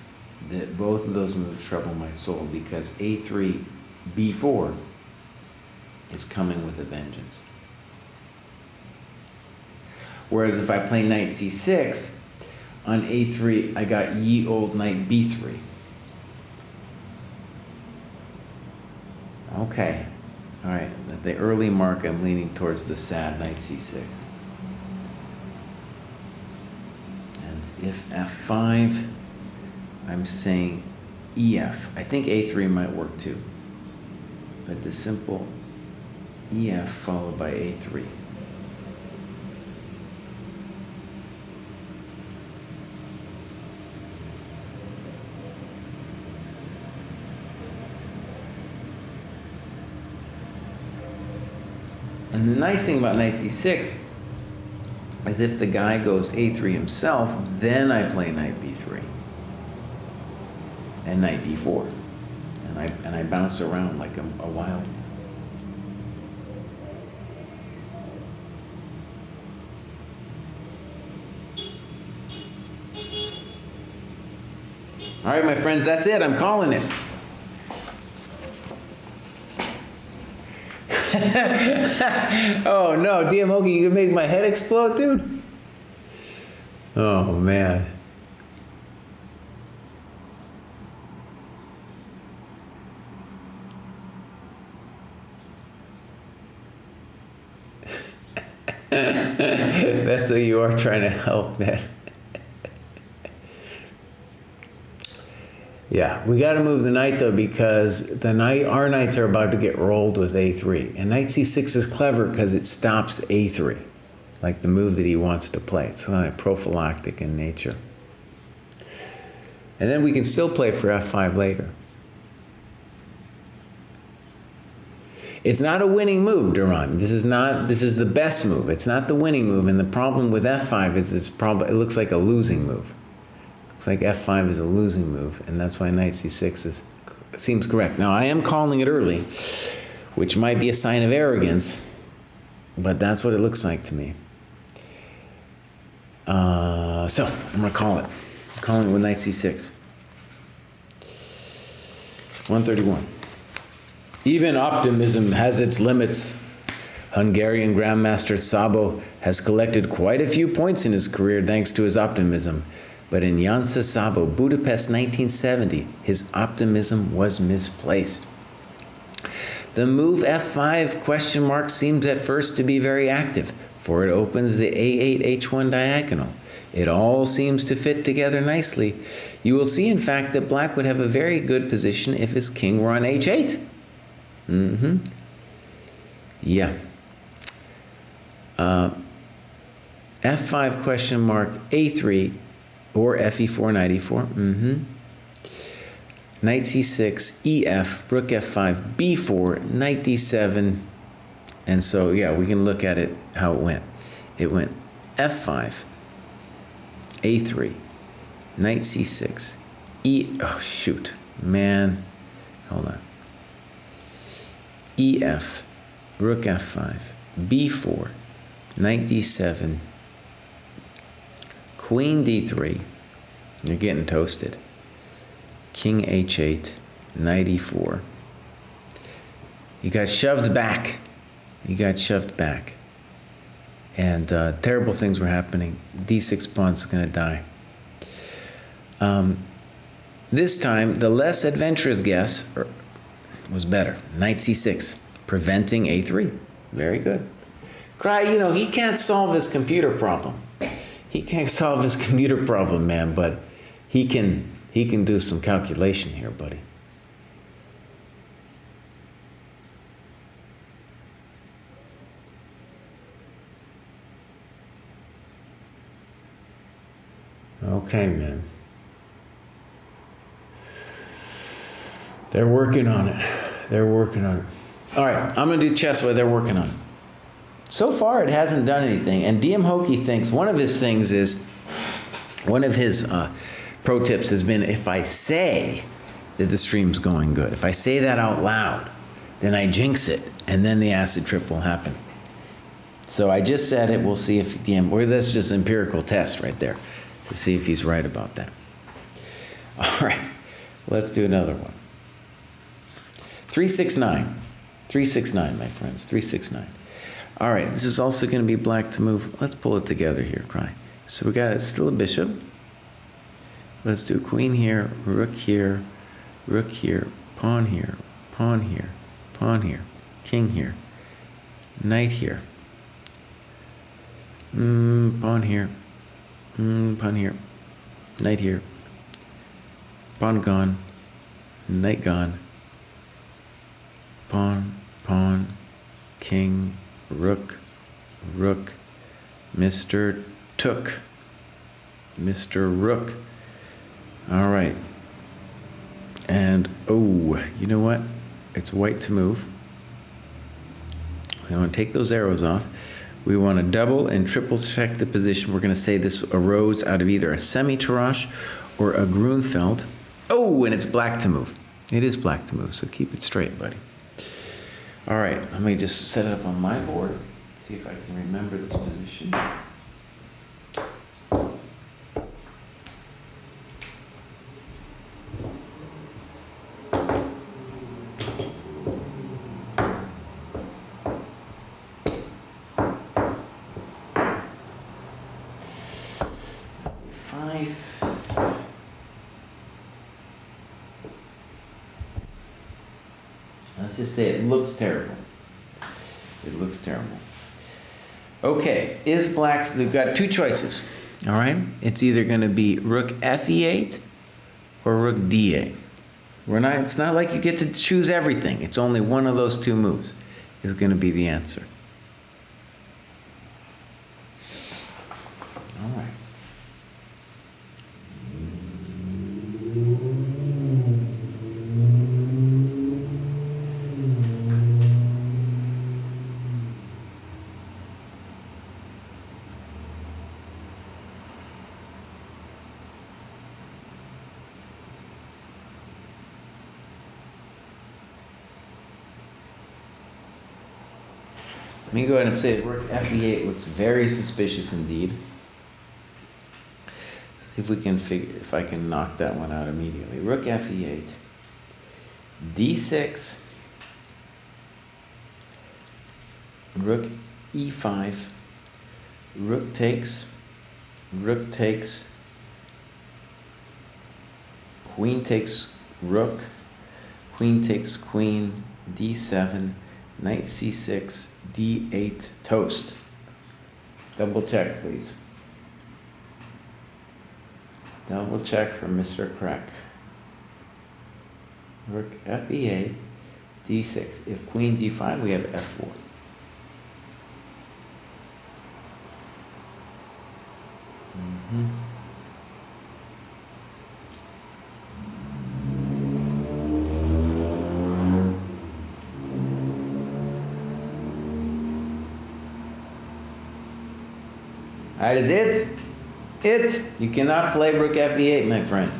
Both of those moves trouble my soul because A3, B4 is coming with a vengeance. Whereas if I play Knight C6, on A3, I got ye old Knight B3. Okay. All right. At the early mark, I'm leaning towards the sad Knight C6. And if F5, I'm saying EF. I think A3 might work too. But the simple EF followed by A3. And the nice thing about Knight C6 is if the guy goes A3 himself, then I play Knight B3 and Knight D4, and I bounce around like a wild one. All right, my friends, that's it. I'm calling it. Oh no, DM Hokie, you can make my head explode, dude. Oh man. That's what you are trying to help, man. Yeah, we got to move the knight though because our knights are about to get rolled with A3, and Knight C6 is clever because it stops A3, like the move that he wants to play. It's kind of prophylactic in nature, and then we can still play for F5 later. It's not a winning move, Duran. This is the best move. It's not the winning move, and the problem with F5 is it looks like a losing move. Looks like F5 is a losing move, and that's why Knight C6 seems correct. Now, I am calling it early, which might be a sign of arrogance, but that's what it looks like to me. So, I'm going to call it. I'm calling it with Knight C6. 131. Even optimism has its limits. Hungarian Grandmaster Szabo has collected quite a few points in his career thanks to his optimism. But in Jansa Szabo, Budapest 1970, his optimism was misplaced. The move f5 ? Seems at first to be very active, for it opens the a8 h1 diagonal. It all seems to fit together nicely. You will see, in fact, that black would have a very good position if his king were on h8. Yeah. f5 ? a3 or fe4 knight e4. Knight c6, ef, rook f5, b4, knight d7. And so, yeah, we can look at it how it went. It went f5, a3, knight c6, oh shoot, man, hold on. ef, rook f5, b4, knight d7, queen d3, you're getting toasted. King h8, knight e4. You got shoved back. And terrible things were happening. d6 pawn's going to die. This time, the less adventurous guess was better. Knight c6, preventing a3. Very good. Cry, he can't solve his computer problem. He can't solve his computer problem, man, but he can do some calculation here, buddy. Okay, man. They're working on it. All right, I'm going to do chess while they're working on it. So far, it hasn't done anything. And DM Hokie thinks one of his pro tips has been, if I say that the stream's going good, if I say that out loud, then I jinx it, and then the acid trip will happen. So I just said it. We'll see if that's just an empirical test right there to see if he's right about that. All right, let's do another one. 369. 369, my friends, 369. All right, this is also going to be black to move. Let's pull it together here, Cry. So we got still a bishop. Let's do queen here, rook here, pawn here, pawn here, pawn here, king here, knight here, pawn here, knight here, pawn gone, knight gone, pawn, king, rook, Mr. Rook. All right. And, you know what? It's white to move. We want to take those arrows off. We want to double and triple check the position. We're going to say this arose out of either a semi-Tarrasch or a Grunfeld. Oh, and it's black to move. It is black to move, so keep it straight, buddy. All right, let me just set it up on my board. See if I can remember this position. Let's just say it looks terrible. Okay, is black's, they've got two choices, all right? It's either going to be rook fe8 or rook d8. It's not like you get to choose everything. It's only one of those two moves is going to be the answer. All right. Let me go ahead and say rook fe8 looks very suspicious indeed. See if we can if I can knock that one out immediately. Rook fe8. D6, rook E5, rook takes, queen takes rook, queen takes queen, D7, knight C6, D8, toast. Double check, please. Double check for Mr. Crack. Rook F8, D6. If queen D5, we have F4. That is it. You cannot play rook F8, my friend.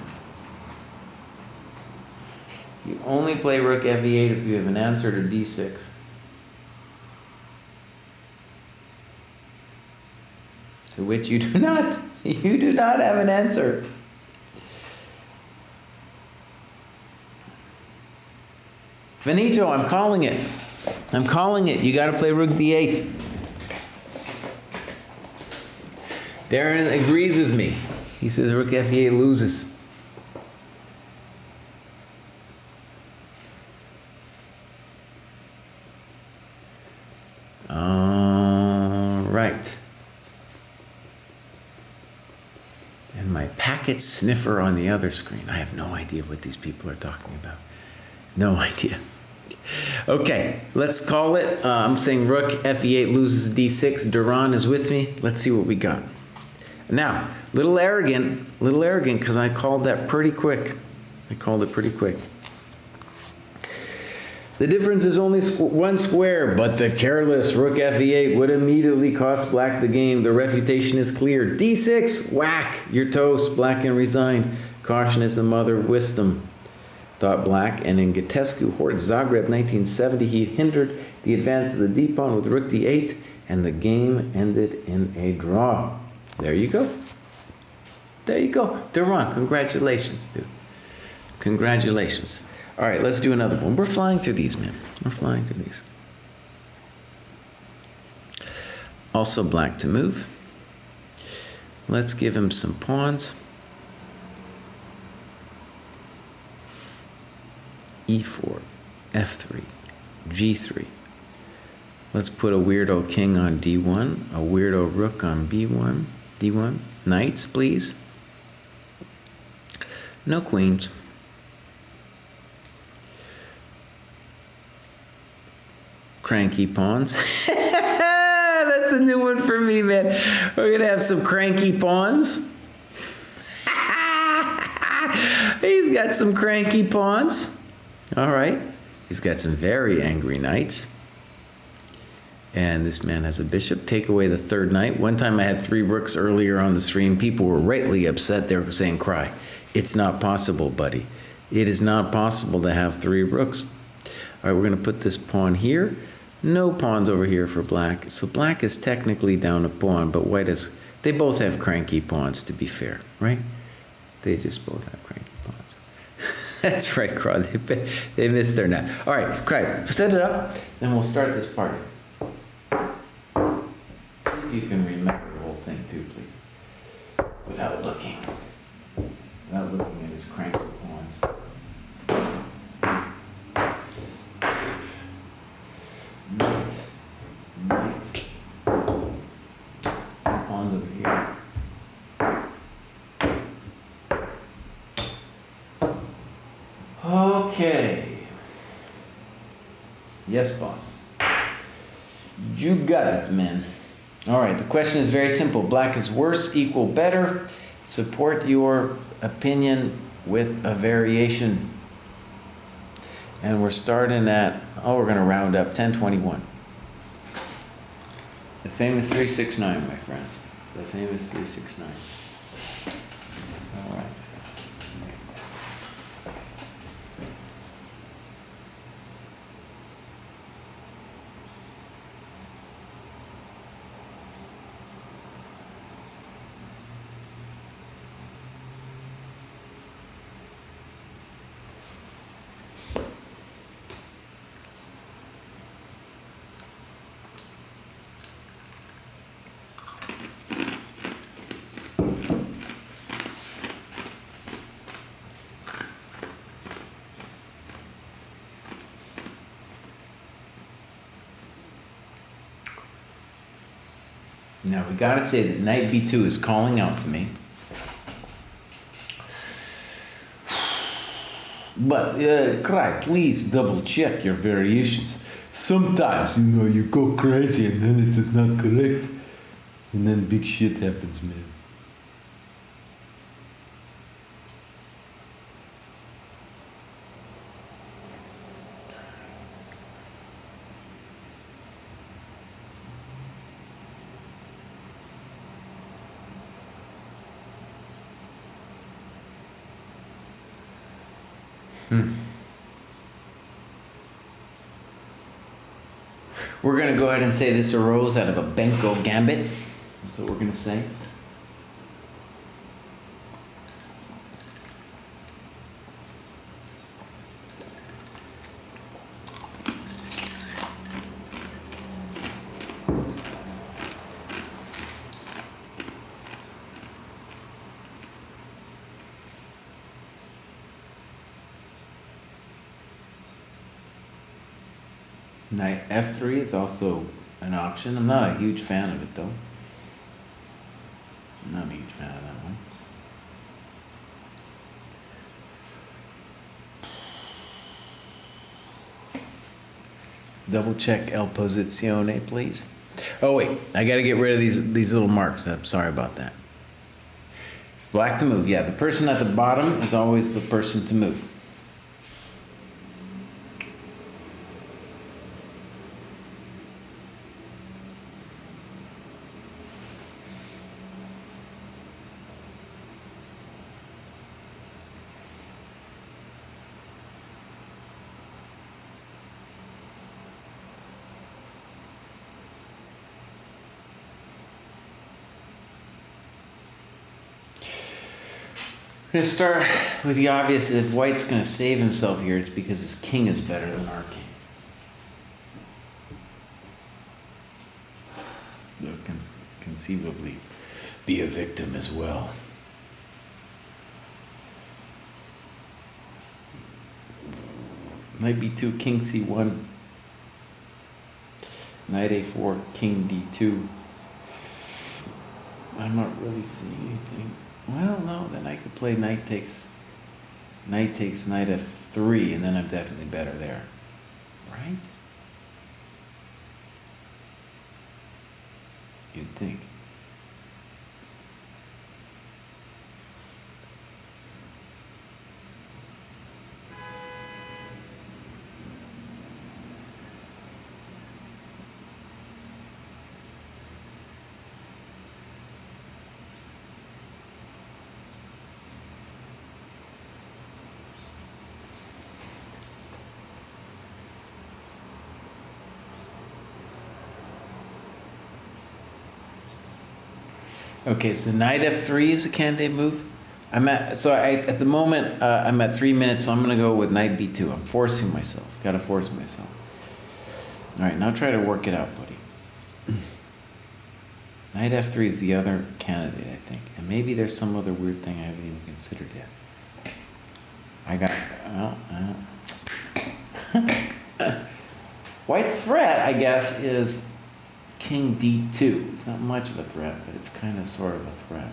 You only play rook F8 if you have an answer to D6. To which you do not. You do not have an answer. Finito, I'm calling it. You got to play rook D8. Darren agrees with me. He says rook F8 loses. All right. And my packet sniffer on the other screen. I have no idea what these people are talking about. No idea. Okay, let's call it. I'm saying rook F8 loses D6. Duran is with me. Let's see what we got. Now, little arrogant, because I called that pretty quick. The difference is only one square, but the careless rook F8 would immediately cost black the game. The refutation is clear. D6, whack, you're toast. Black can resign. Caution is the mother of wisdom, thought black. And in Gitescu Hort Zagreb 1970, he hindered the advance of the d-pawn with rook D8, and the game ended in a draw. There you go. Duran, congratulations, dude. Congratulations. All right, let's do another one. We're flying through these, man. Also black to move. Let's give him some pawns. E4, F3, G3. Let's put a weirdo king on D1, a weirdo rook on B1, D1. Knights, please. No queens. Cranky pawns. That's a new one for me, man. We're going to have some cranky pawns. He's got some cranky pawns. All right. He's got some very angry knights. And this man has a bishop. Take away the third knight. One time I had 3 rooks earlier on the stream. People were rightly upset. They were saying, cry. It's not possible, buddy. It is not possible to have 3 rooks. All right, we're going to put this pawn here. No pawns over here for black. So black is technically down a pawn, but white is... They both have cranky pawns, to be fair, right? They just both have cranky pawns. That's right, Craw. They missed their nap. All right, Craig, set it up, then we'll start this party. You can remember the whole thing too, please. Without looking at his cranky pawns. Knight. Pawns over here. Okay. Yes, boss. You got it, man. All right, the question is very simple. Black is worse, equal, better. Support your opinion with a variation. And we're starting at, we're going to round up, 1021. The famous 369, my friends. The famous 369. All right. Now we gotta say that knight b2 is calling out to me. But, Cry, please double check your variations. Sometimes, you go crazy and then it is not correct. And then big shit happens, man. We're going to go ahead and say this arose out of a Benko gambit. That's what we're going to say. Knight f3 is also an option. I'm not a huge fan of it, though. I'm not a huge fan of that one. Double check El Posizione, please. Oh, wait. I got to get rid of these little marks. I'm sorry about that. Black to move. Yeah, the person at the bottom is always the person to move. I'm going to start with the obvious. If White's going to save himself here, it's because his king is better than our king. They'll conceivably be a victim as well. Knight b2, king c1. Knight a4, king d2. I'm not really seeing anything. Well, no, then I could play knight takes knight f3, and then I'm definitely better there. Right? You'd think. Okay, so knight f3 is a candidate move. At the moment I'm at 3 minutes, so I'm gonna go with knight b2. I'm forcing myself. Gotta force myself. All right, now try to work it out, buddy. Knight f3 is the other candidate, I think, and maybe there's some other weird thing I haven't even considered yet. I got White's threat, I guess, is king d2. It's not much of a threat, but it's kind of sort of a threat.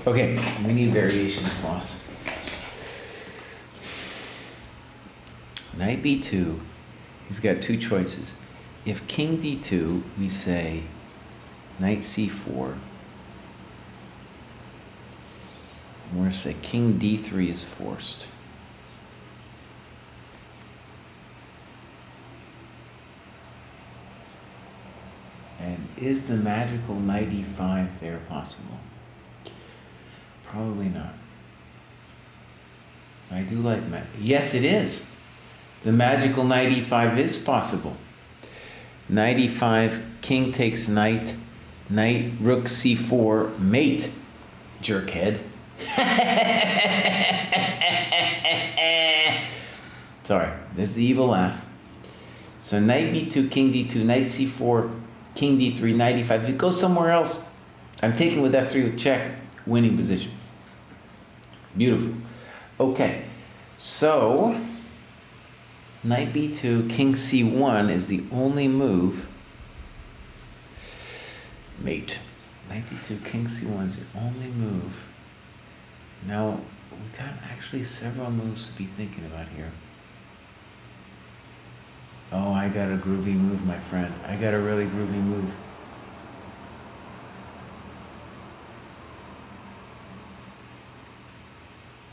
Okay, we need variations, boss. Knight b2, he's got two choices. If king d2, we say knight c4. We're going to say king d3 is forced. And is the magical knight e5 there possible? Probably not. I do like yes, it is. The magical knight e5 is possible. Knight e5, king takes knight, knight rook c4, mate, jerkhead. Sorry, there's the evil laugh. So knight b2, king d2, knight c4, king d3, knight e5. If you go somewhere else, I'm taking with f3 with check, winning position. Beautiful. Okay, so knight b2, king c1 is the only move. Mate. Knight b2, king c1 is the only move. Now, we've got actually several moves to be thinking about here. Oh, I got a groovy move, my friend. I got a really groovy move.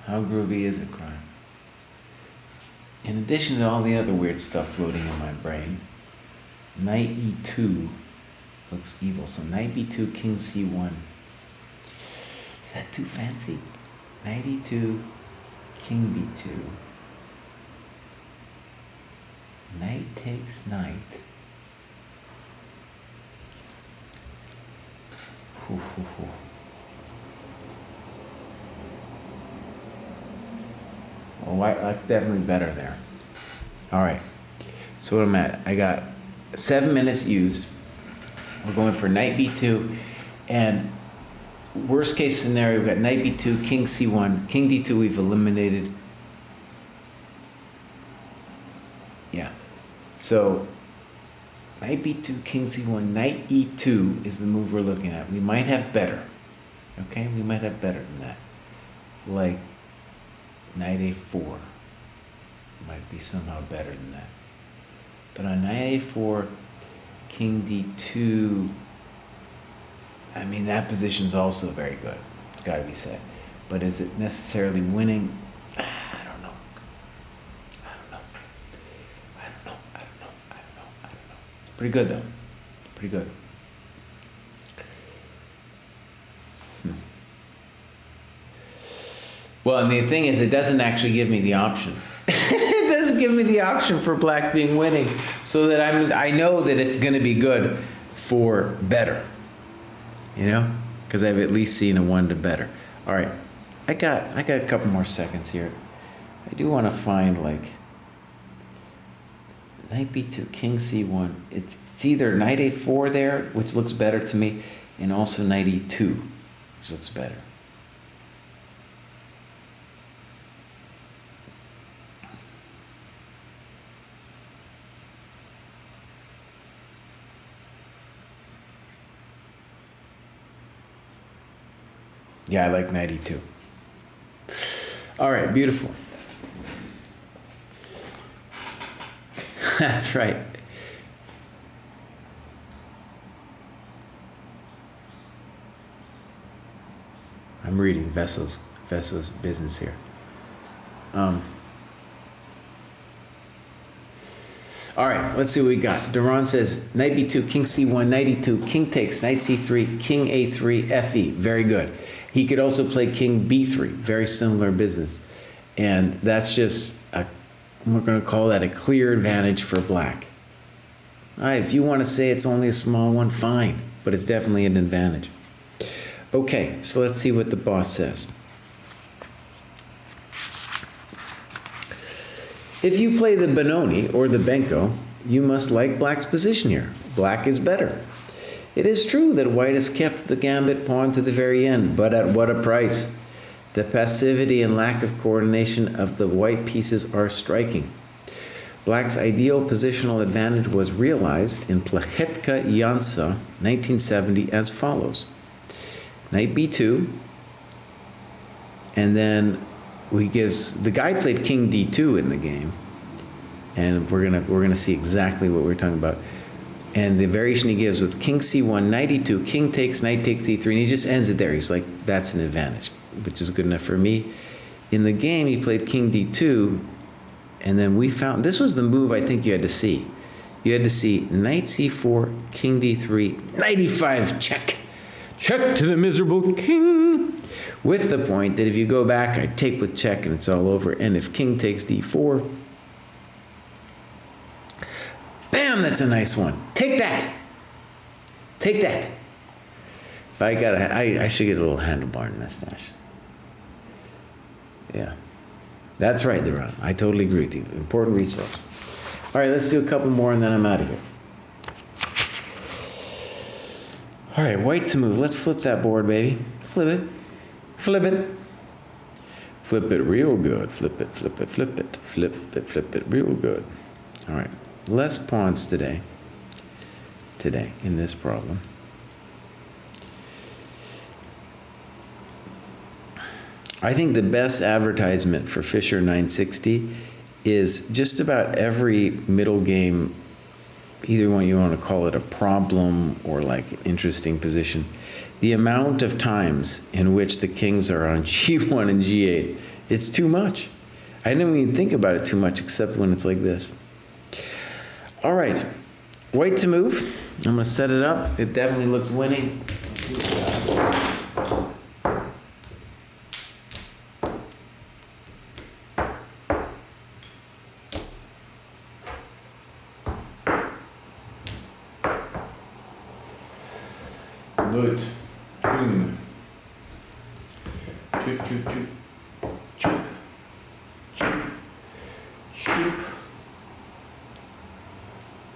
How groovy is it, Crime? In addition to all the other weird stuff floating in my brain, knight e2 looks evil. So knight b2, king c1. Is that too fancy? Knight e2, king b2. Knight takes knight. Oh, that's definitely better there. All right. So what I'm at, I got 7 minutes used. We're going for knight b2, and worst case scenario, we've got knight b2, king c1, king d2 we've eliminated. Yeah. So knight b2, king c1, knight e2 is the move we're looking at. We might have better. Okay? We might have better than that. Like knight a4 might be somehow better than that. But on knight a4, king d2, I mean, that position's also very good. It's got to be said. But is it necessarily winning? I don't know. It's pretty good, though. Pretty good. Well, and the thing is, it doesn't actually give me the option. It doesn't give me the option for black being winning, so that I know that it's going to be good for better. You know, because I've at least seen a 1 to better. All right, I got a couple more seconds here. I do want to find like knight b2, king c1. It's either knight a4 there, which looks better to me, and also knight e2, which looks better. Yeah, I like knight e2. All right, beautiful. That's right. I'm reading Vesso's business here. All right, let's see what we got. Duran says, knight b2, king c1, knight e2, king takes, knight c3, king a3, fe. Very good. He could also play king b3. Very similar business. And that's just, we're going to call that a clear advantage for black. All right, if you want to say it's only a small one, fine. But it's definitely an advantage. Okay, so let's see what the boss says. If you play the Benoni or the Benko, you must like black's position here. Black is better. It is true that white has kept the gambit pawn to the very end, but at what a price? The passivity and lack of coordination of the white pieces are striking. Black's ideal positional advantage was realized in Plachetka Jansa, 1970, as follows. Knight b2, and then the guy played king d2 in the game, and we're gonna see exactly what we're talking about. And the variation he gives with king c1, knight e2, king takes, knight takes e3, and he just ends it there. He's like, that's an advantage, which is good enough for me. In the game, he played king d2, and then we found, this was the move I think you had to see. you had to see knight c4, king d3, knight e5, check. Check to the miserable king. With the point that if you go back, I take with check and it's all over. And if king takes d4, bam, that's a nice one. Take that. Take that. If I got I should get a little handlebar mustache. Yeah. That's right, Duran. I totally agree with you. Important resource. All right, let's do a couple more and then I'm out of here. All right, white to move. Let's flip that board, baby. Flip it. Flip it. Flip it real good. Flip it, flip it, flip it. Flip it, flip it real good. All right, less pawns today. Today, in this problem. I think the best advertisement for Fischer 960 is just about every middle game, either one you want to call it a problem or like an interesting position. The amount of times in which the kings are on g1 and g8, it's too much. I don't even think about it too much except when it's like this. All right, white to move. I'm going to set it up. It definitely looks winning. Let's see what we got. Good. Choop, choop, choop. Choop. Choop. Choop.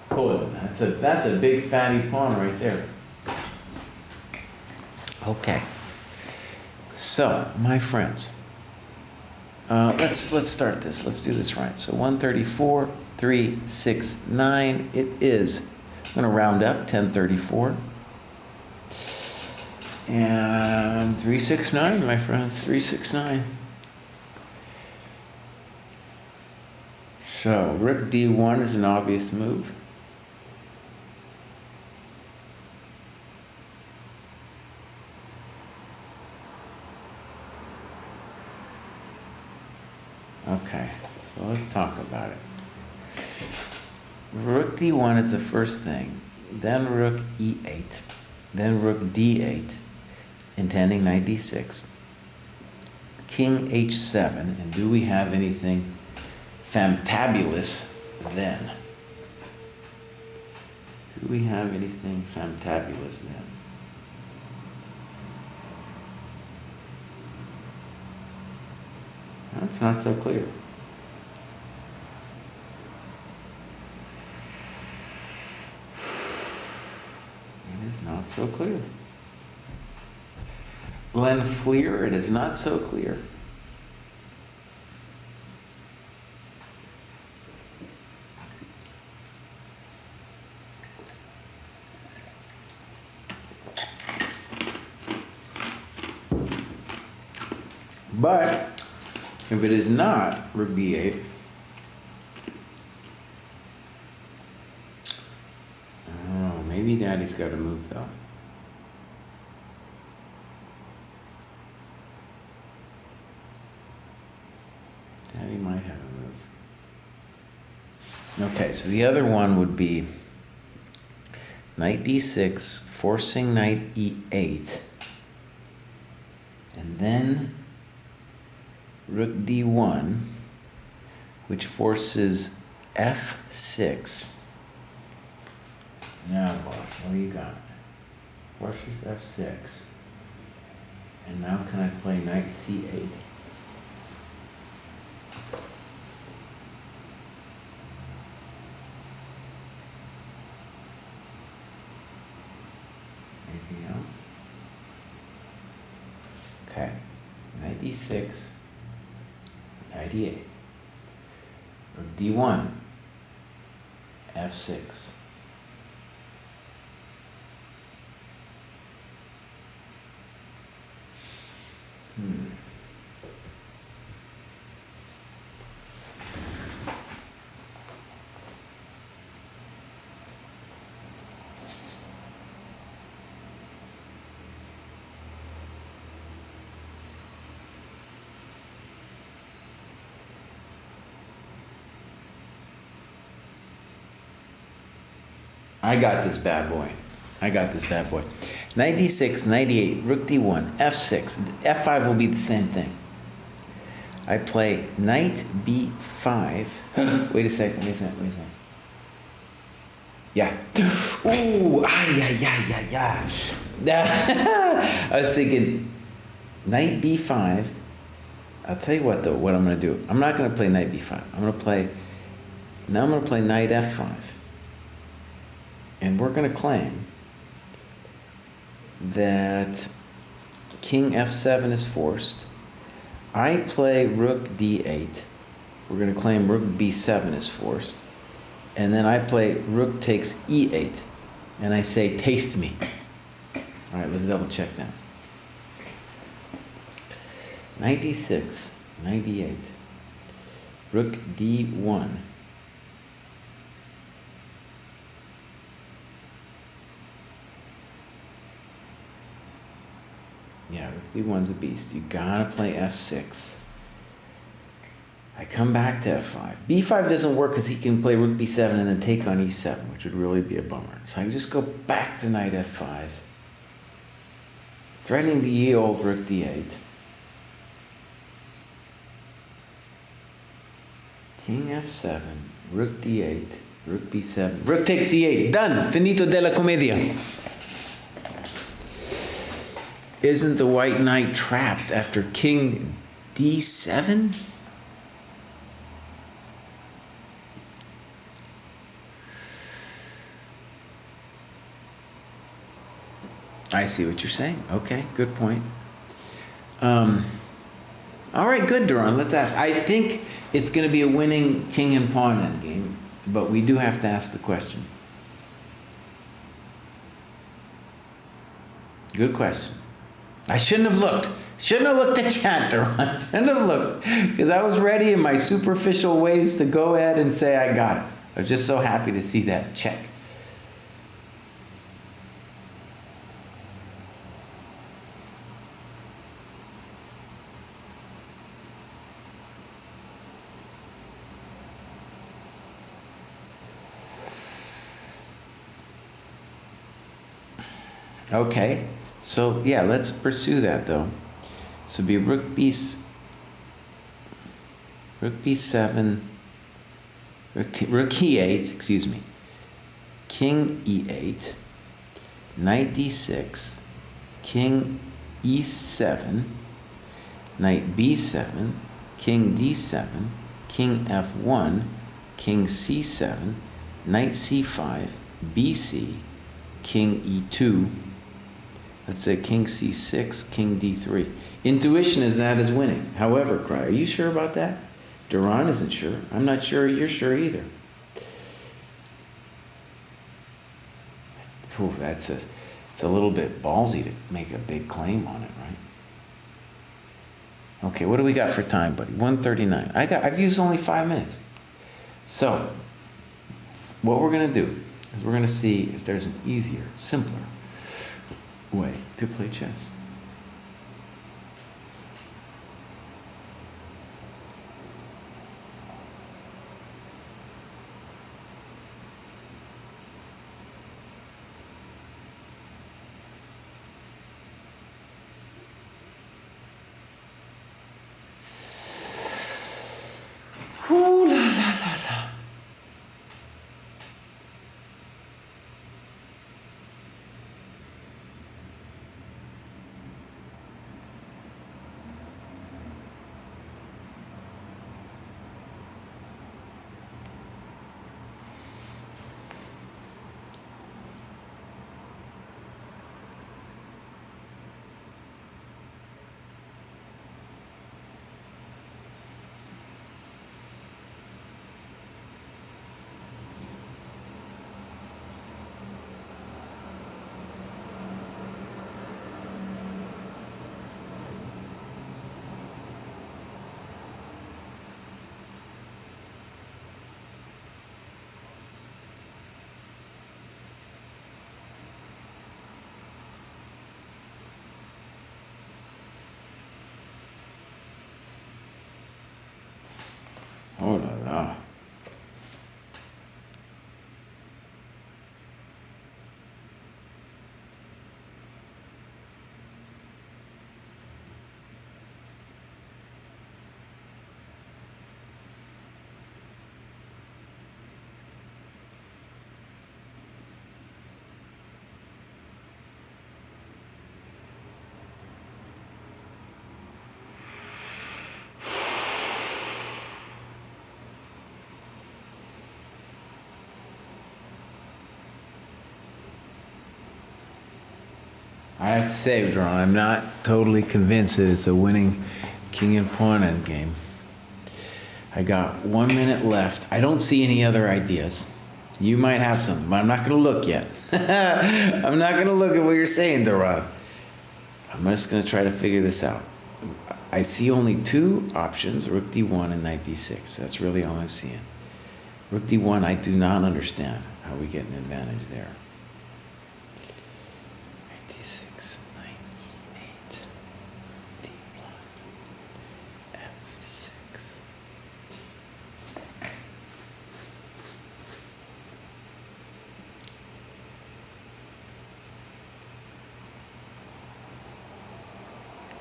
Pull it. That's a big fatty pawn right there. Okay. So, my friends, let's start this. Let's do this right. So 134, 3, 6, 9. It is. I'm going to round up 1034. And 369, my friends, 369. So rook d1 is an obvious move. Okay, so let's talk about it. Rook d1 is the first thing, then rook e8, then rook d8, intending knight d6, king h7, and do we have anything fantabulous then? Do we have anything fantabulous then? That's not so clear. It is not so clear. Glenn Fleer, it is not so clear. But if it is not rook b8, oh, maybe daddy's got to move though. Daddy might have a move. Okay, so the other one would be knight d6, forcing knight e8, and then rook d1, which forces f6. Now, boss, what do you got? Forces f6. And now can I play knight c8? Anything else? Okay. Knight d6. Knight e8. Rook d1. f6. I got this bad boy. I got this bad boy. Knight d6, knight e8, rook d1, f6. f5 will be the same thing. I play knight b5. Wait a second. Yeah. Ooh, yeah. I was thinking knight b5. I'll tell you what though, what I'm going to do. I'm not going to play knight b5. I'm going to play knight f5. And we're going to claim that king f7 is forced. I play rook d8. We're going to claim rook b7 is forced. And then I play rook takes e8. And I say, taste me. All right, let's double check that. Knight d6, knight d8, rook d1. Yeah, rook d1's a beast. You gotta play f6. I come back to f5. b5 doesn't work because he can play rook b7 and then take on e7, which would really be a bummer. So I just go back to knight f5, threatening the ye-old rook d8. King f7, rook d8, rook b7, rook takes e8. Done. Finito della commedia. Isn't the white knight trapped after king d7? I see what you're saying. Okay, good point. All right, good, Duran. Let's ask. I think it's going to be a winning king and pawn endgame, but we do have to ask the question. Good question. I shouldn't have looked. Shouldn't have looked at chat, Duran. Shouldn't have looked, because I was ready in my superficial ways to go ahead and say I got it. I was just so happy to see that check. Okay, so yeah, let's pursue that though. So be rook b7, rook e8, excuse me, king e8, knight d6, king e7, knight b7, king d7, king f1, king c7, knight c5, bc, king e2. Let's say king c6, king d3. Intuition is that is winning. However, Cry, are you sure about that? Duran isn't sure. I'm not sure you're sure either. Ooh, it's a little bit ballsy to make a big claim on it, right? Okay, what do we got for time, buddy? 1:39. I've used only 5 minutes. So, what we're gonna do is we're gonna see if there's an easier, simpler way to play chess. Ooh la la la la. Oh la la. I have to say, Ron, I'm not totally convinced that it's a winning king and pawn endgame. I got 1 minute left. I don't see any other ideas. You might have something, but I'm not going to look yet. I'm not going to look at what you're saying, Doran. I'm just going to try to figure this out. I see only two options, rook d1 and knight d6. That's really all I'm seeing. Rook d1, I do not understand how we get an advantage there. Knight d6, knight e8, d1, f6.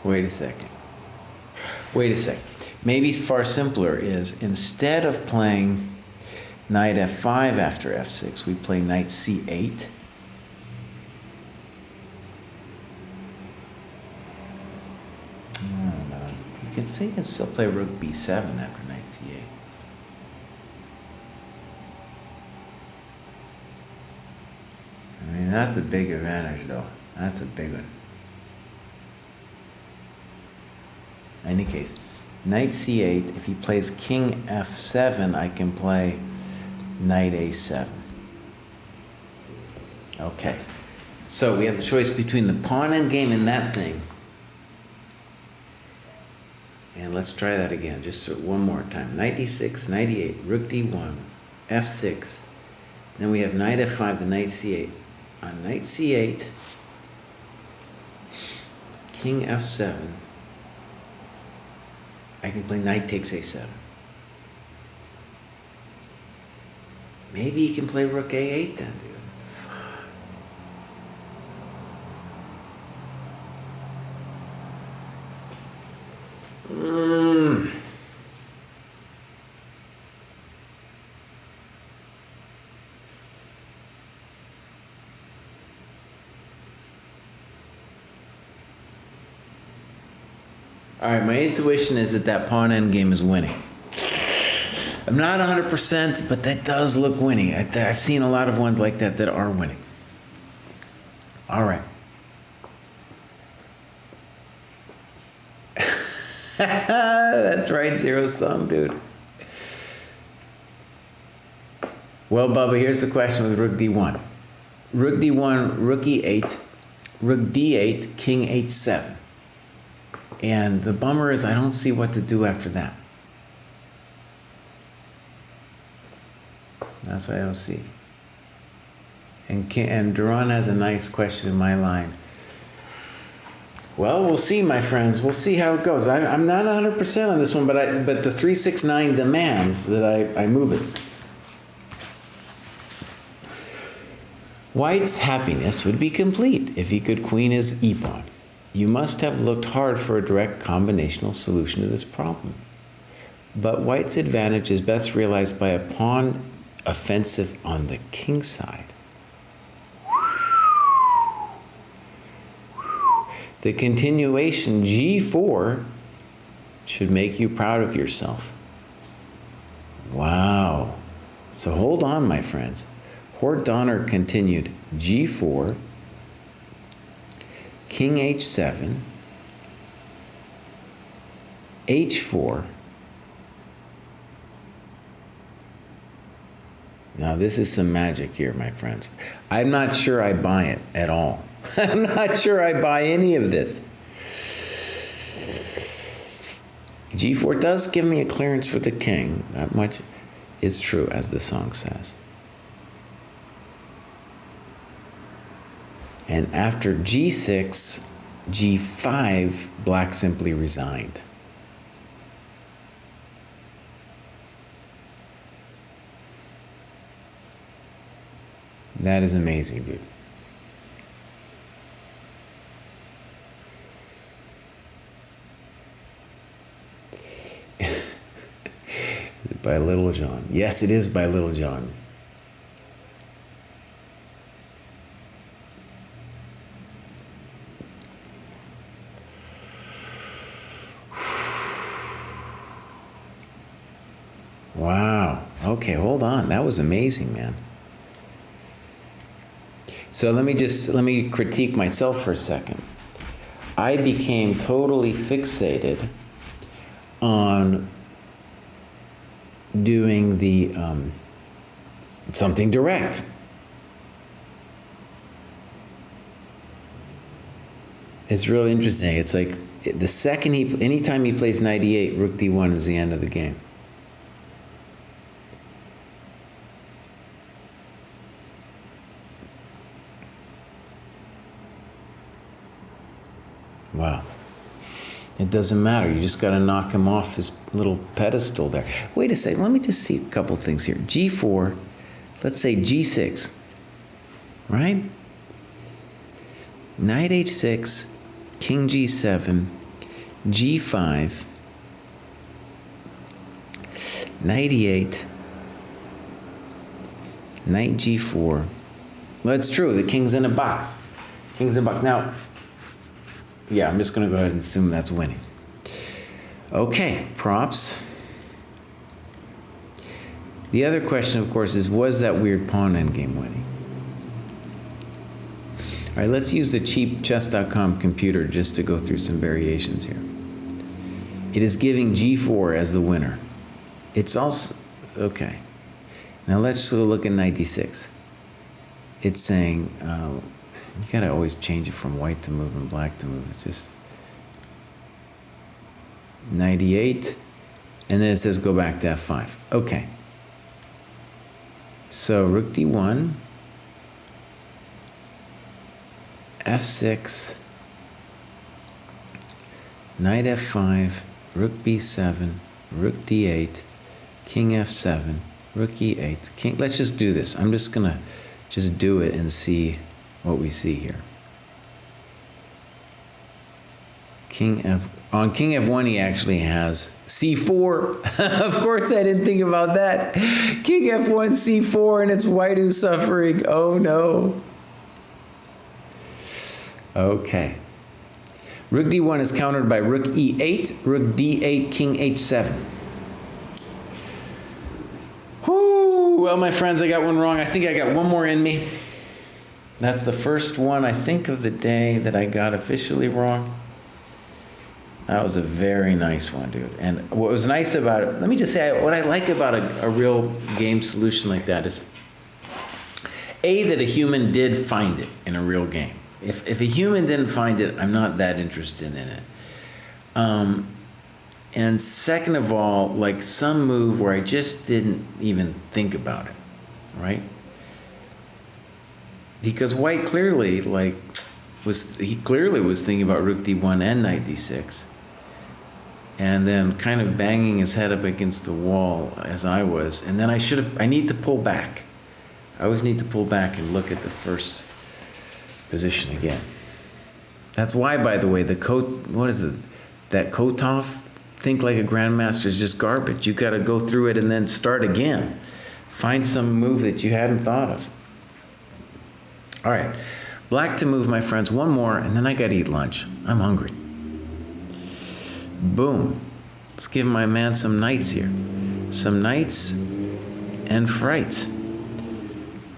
Wait a second. Maybe far simpler is, instead of playing knight f5 after f6, we play knight c8. I don't know. You can still play rook b7 after knight c8. I mean, that's a big advantage, though. That's a big one. In any case, knight c8, if he plays king f7, I can play knight a7. Okay, so we have the choice between the pawn endgame and that thing. And let's try that again, just one more time. Knight d6, knight e8, rook d1, f6. Then we have knight f5 and knight c8. On knight c8, king f7, I can play knight takes a7. Maybe you can play rook a8 then, dude. All right, my intuition is that pawn endgame is winning. I'm not 100%, but that does look winning. I've seen a lot of ones like that are winning. All right. That's right, zero sum, dude. Well, Bubba, here's the question with rook d1. Rook d1, rook e8, rook d8, king h7. And the bummer is I don't see what to do after that. That's what I don't see. And Duran has a nice question in my line. Well, we'll see, my friends. We'll see how it goes. I'm not 100% on this one, but the 369 demands that I move it. White's happiness would be complete if he could queen his e-pawn. You must have looked hard for a direct combinational solution to this problem. But White's advantage is best realized by a pawn offensive on the king side. The continuation g4 should make you proud of yourself. Wow. So hold on, my friends. Hort Donner continued g4, king h7, h4. Now this is some magic here, my friends. I'm not sure I buy it at all. I'm not sure I buy any of this. g4 does give me a clearance for the king. That much is true, as the song says. And after g6, g5, black simply resigned. That is amazing, dude. Is it by Little John? Yes, it is by Little John. Wow. Okay, hold on. That was amazing, man. So let me critique myself for a second. I became totally fixated on doing the something direct. It's really interesting. It's like the second anytime he plays knight e8, rook d1 is the end of the game. Wow. It doesn't matter. You just got to knock him off his little pedestal there. Wait a second. Let me just see a couple things here. G4, let's say G6, right? Knight H6, King G7, G5, Knight E8, Knight G4. Well, it's true. The king's in a box. King's in a box. Now, yeah, I'm just going to go ahead and assume that's winning. Okay, props. The other question, of course, is was that weird pawn endgame winning? All right, let's use the cheap chess.com computer just to go through some variations here. It is giving G4 as the winner. It's also, okay. Now let's look at knight d6. It's saying, you gotta always change it from white to move and black to move. It's just knight e8, and then it says go back to f5. Okay. So rook d1, f6, knight f5, rook b7, rook d8, king f7, rook e8, king. Let's just do this. I'm just gonna just do it and see what we see here. On king f1 he actually has c4. Of course I didn't think about that. King f1 c4 and it's white who's suffering. Oh no. Okay. Rook d1 is countered by rook e8, rook d8, king h7. Whoo, well my friends, I got one wrong. I think I got one more in me. That's the first one, I think, of the day that I got officially wrong. That was a very nice one, dude. And what was nice about it, let me just say, what I like about a real game solution like that is, A, that a human did find it in a real game. If a human didn't find it, I'm not that interested in it. And second of all, like some move where I just didn't even think about it, right? Because white clearly was thinking about rook d1 and knight d6, and then kind of banging his head up against the wall as I was, and then I need to pull back. I always need to pull back and look at the first position again. That's why, by the way, that Kotov, think like a grandmaster, is just garbage. You got to go through it and then start again. Find some move that you hadn't thought of. All right, black to move, my friends. One more, and then I got to eat lunch. I'm hungry. Boom. Let's give my man some knights here. Some knights and frights.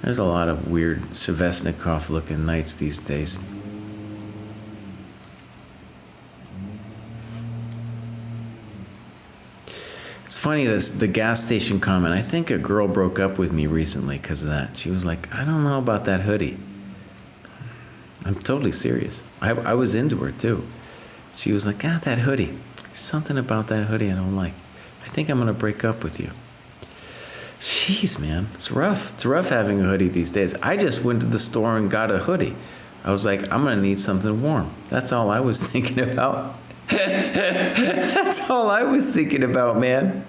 There's a lot of weird Sveshnikov-looking knights these days. It's funny, the gas station comment. I think a girl broke up with me recently because of that. She was like, I don't know about that hoodie. I'm totally serious. I was into her too. She was like, that hoodie. There's something about that hoodie I don't like. I think I'm going to break up with you. Jeez, man. It's rough. It's rough having a hoodie these days. I just went to the store and got a hoodie. I was like, I'm going to need something warm. That's all I was thinking about. That's all I was thinking about, man.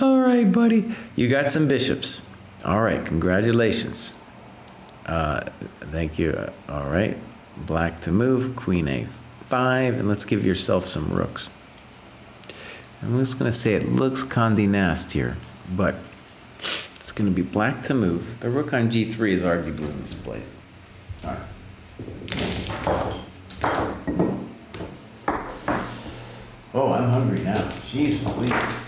All right, buddy. You got some bishops. All right, congratulations. Thank you. All right, black to move, queen a5, and let's give yourself some rooks. I'm just going to say it looks Condé Nast here, but it's going to be black to move. The rook on g3 is arguably in this place. All right. Oh, I'm hungry now. Jeez Louise.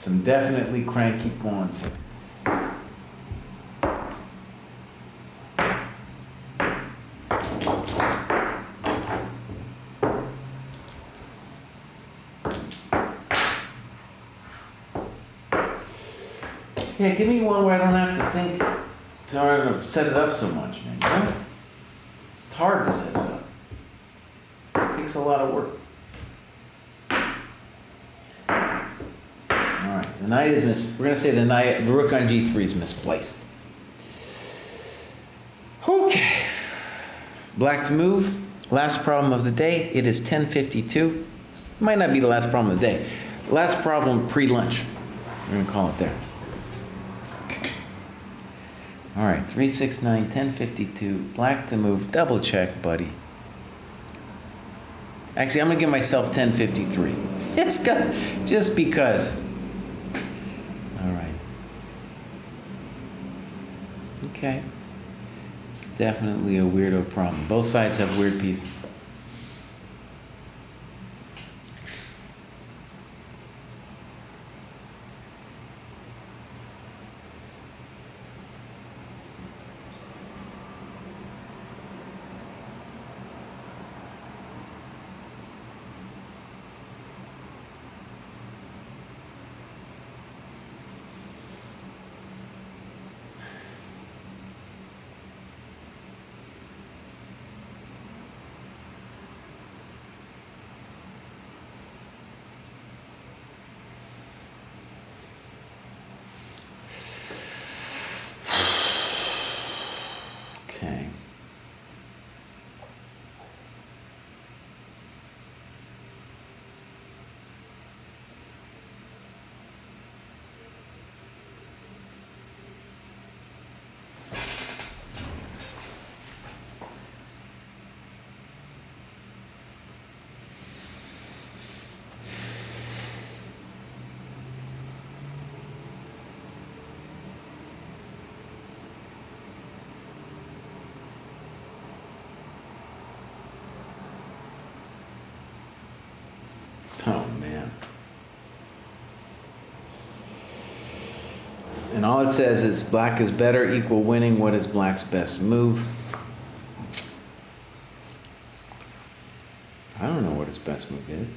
Some definitely cranky pawns. Yeah, give me one where I don't have to think to set it up so much, man. You know? It's hard to set it up. It takes a lot of work. Alright, the knight is we're gonna say the rook on g3 is misplaced. Okay. Black to move. Last problem of the day. It is 10:52. Might not be the last problem of the day. Last problem pre-lunch. We're gonna call it there. All right, 369, 1052, black to move, double check, buddy. Actually, I'm gonna give myself 1053. Just because. All right. Okay. It's definitely a weirdo problem. Both sides have weird pieces. Okay. Oh, man. And all it says is black is better, equal winning. What is black's best move? I don't know what his best move is.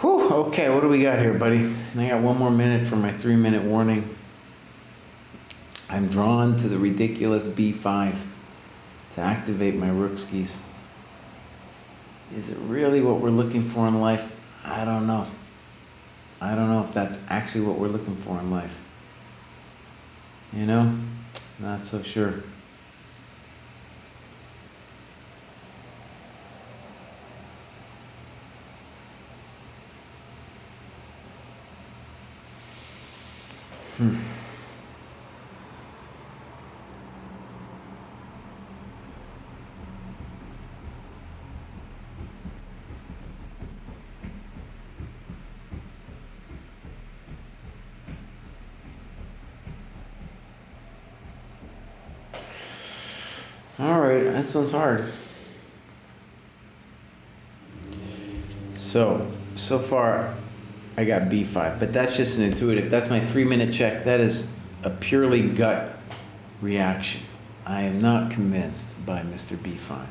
Whew, okay, what do we got here, buddy? I got one more minute for my 3-minute warning. I'm drawn to the ridiculous b5 to activate my rook skis. Is it really what we're looking for in life? I don't know. I don't know if that's actually what we're looking for in life. You know? Not so sure. All right, this one's hard. So far, I got b5, but that's just an intuitive. That's my 3-minute check. That is a purely gut reaction. I am not convinced by Mr. b5.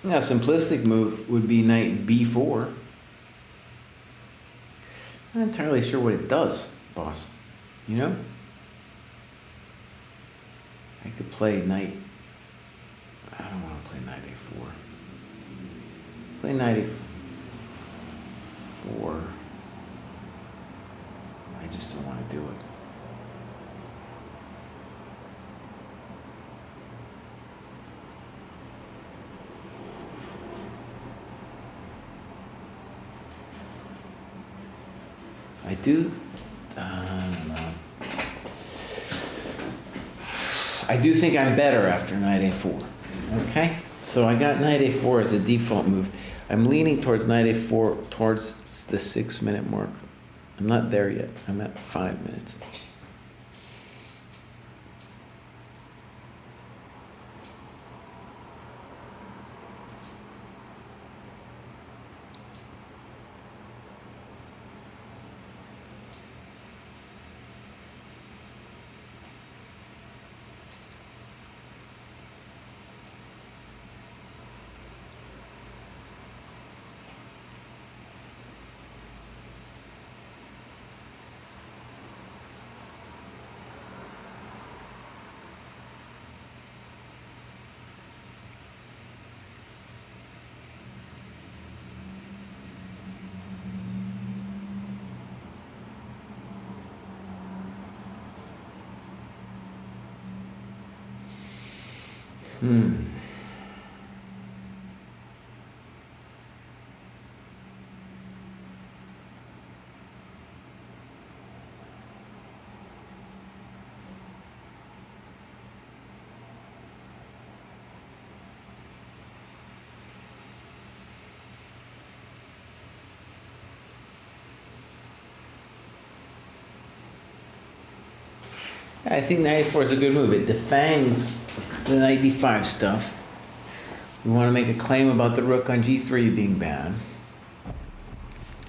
Now, a simplistic move would be knight b4. I'm not entirely sure what it does, boss. You know? I could play knight. I don't want to play knight a4. Play knight a4. I just don't want to do it. I do. I don't know. I do think I'm better after knight a4. Okay? So I got knight a4 as a default move. I'm leaning towards knight a4 towards the 6-minute mark. I'm not there yet. I'm at 5 minutes. I think knight a4 is a good move. It defangs the knight d5 stuff. We want to make a claim about the rook on g3 being bad.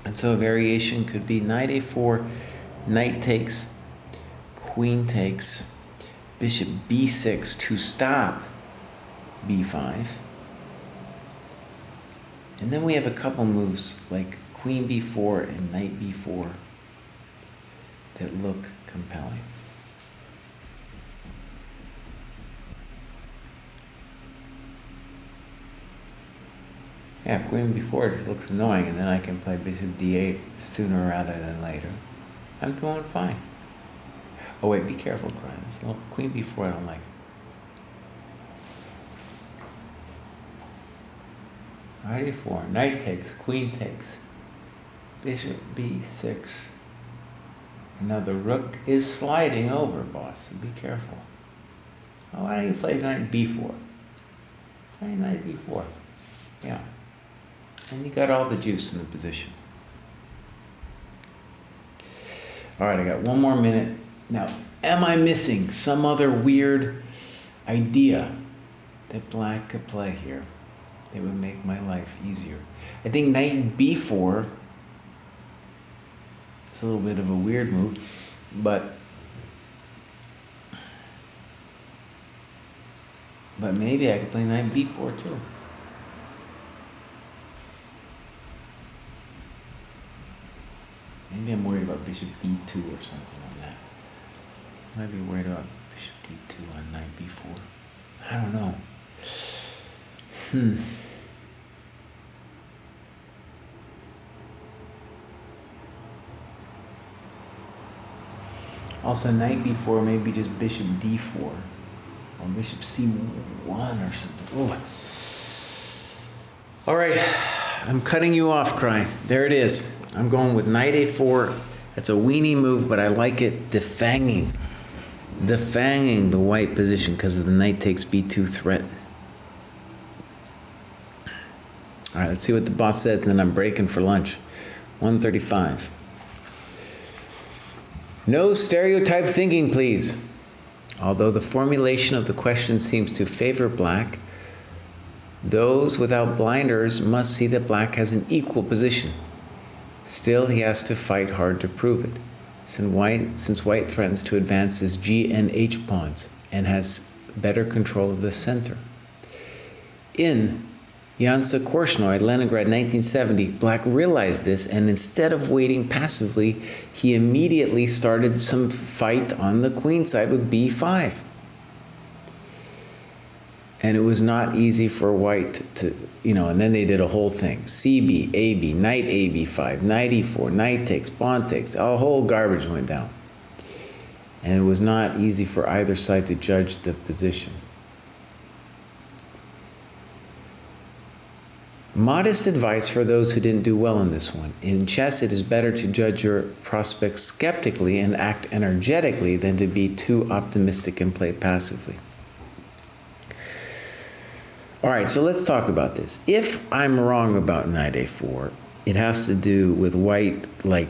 And so a variation could be knight a4, knight takes, queen takes, bishop b6 to stop b5. And then we have a couple moves like queen b4 and knight b4 that look compelling. Yeah, queen b4 just looks annoying, and then I can play bishop d8 sooner rather than later. I'm doing fine. Oh wait, be careful, Brian. Queen b4 I don't like. Knight a4, knight takes, queen takes, bishop b6. Now the rook is sliding over, boss, so be careful. Oh, why don't you play knight b4? Play knight b4. Yeah. And you got all the juice in the position. All right, I got one more minute. Now, am I missing some other weird idea that black could play here that would make my life easier? I think knight b4 is a little bit of a weird move, but maybe I could play knight b4 too. Maybe I'm worried about bishop d2 or something on that. I might be worried about bishop d2 on knight b4. I don't know. Also, knight b4, maybe just bishop d4. Or bishop c1 or something. Oh. All right, I'm cutting you off, Cry. There it is. I'm going with knight a4. That's a weenie move, but I like it defanging the white position because of the knight takes b2 threat. All right, let's see what the boss says, and then I'm breaking for lunch. 1:35. No stereotype thinking, please. Although the formulation of the question seems to favor black, those without blinders must see that black has an equal position. Still, he has to fight hard to prove it, since white threatens to advance his g and h pawns and has better control of the center. In Jansa Korchnoi, Leningrad, 1970. Black realized this, and instead of waiting passively, he immediately started some fight on the queen side with b5. And it was not easy for white to, and then they did a whole thing. CB, AB, knight AB5, knight E4, knight takes, pawn takes, a whole garbage went down. And it was not easy for either side to judge the position. Modest advice for those who didn't do well in this one. In chess, it is better to judge your prospects skeptically and act energetically than to be too optimistic and play passively. All right, so let's talk about this. If I'm wrong about knight a4, it has to do with white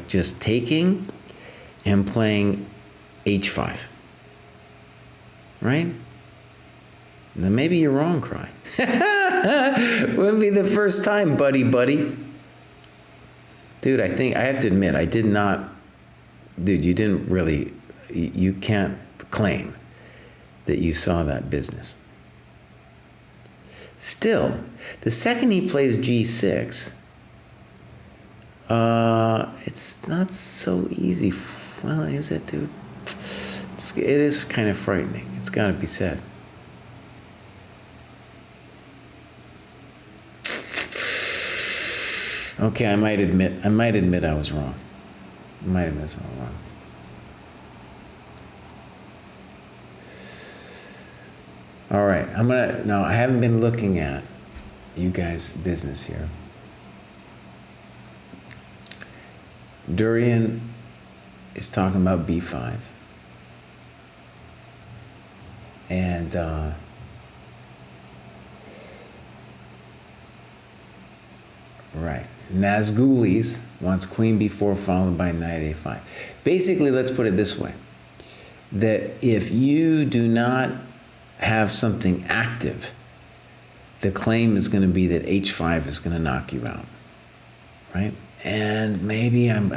just taking and playing h5, right? Then maybe you're wrong, Cry. Wouldn't be the first time, buddy. Dude, I have to admit, I did not, you didn't really, you can't claim that you saw that business. Still, the second he plays g6, it's not so easy. Well, is it, dude? It is kind of frightening. It's got to be said. Okay, I might admit I was wrong. I might admit I was wrong. All right, I haven't been looking at you guys' business here. Durian is talking about b5. And right. Nazgulis wants queen b4 followed by knight a5. Basically, let's put it this way. That if you do not have something active, the claim is going to be that h5 is going to knock you out, right? And maybe and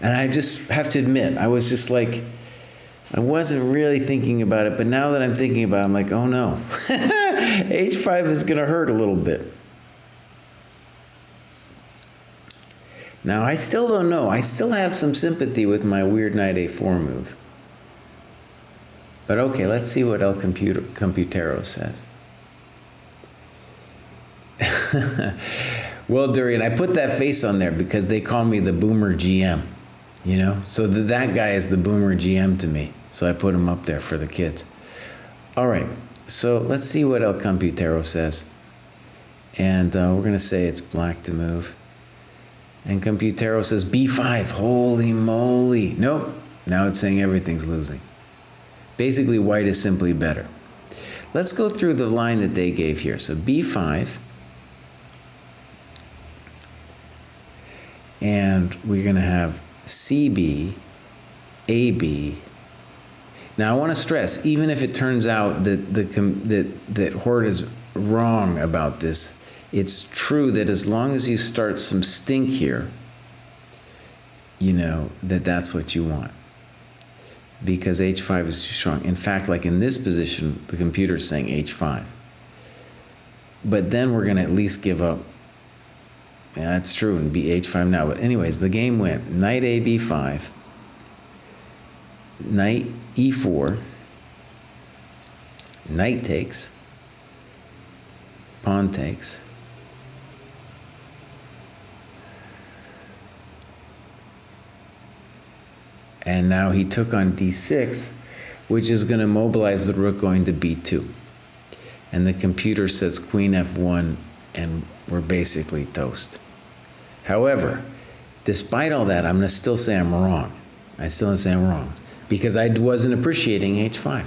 I just have to admit, I was just I wasn't really thinking about it, but now that I'm thinking about it, I'm like, oh no, h5 is going to hurt a little bit. Now, I still don't know. I still have some sympathy with my weird knight a4 move. But okay, let's see what El Computero says. Well, Durian, I put that face on there because they call me the boomer GM, So that guy is the boomer GM to me. So I put him up there for the kids. All right, so let's see what El Computero says. And we're going to say it's black to move. And Computero says b5. Holy moly. Nope. Now it's saying everything's losing. Basically, white is simply better. Let's go through the line that they gave here. So b5. And we're going to have CB, AB. Now, I want to stress, even if it turns out that Hort is wrong about this, it's true that as long as you start some stink here, that's what you want. Because h5 is too strong. In fact, like in this position, the computer's saying h5. But then we're going to at least give up. Yeah, that's true, and be h5 now. But anyways, the game went knight a b5, knight e4, knight takes, pawn takes, and now he took on d6, which is going to mobilize the rook going to b2. And the computer says queen f1, and we're basically toast. However, despite all that, I'm going to still say I'm wrong. I still going to say I'm wrong because I wasn't appreciating h5.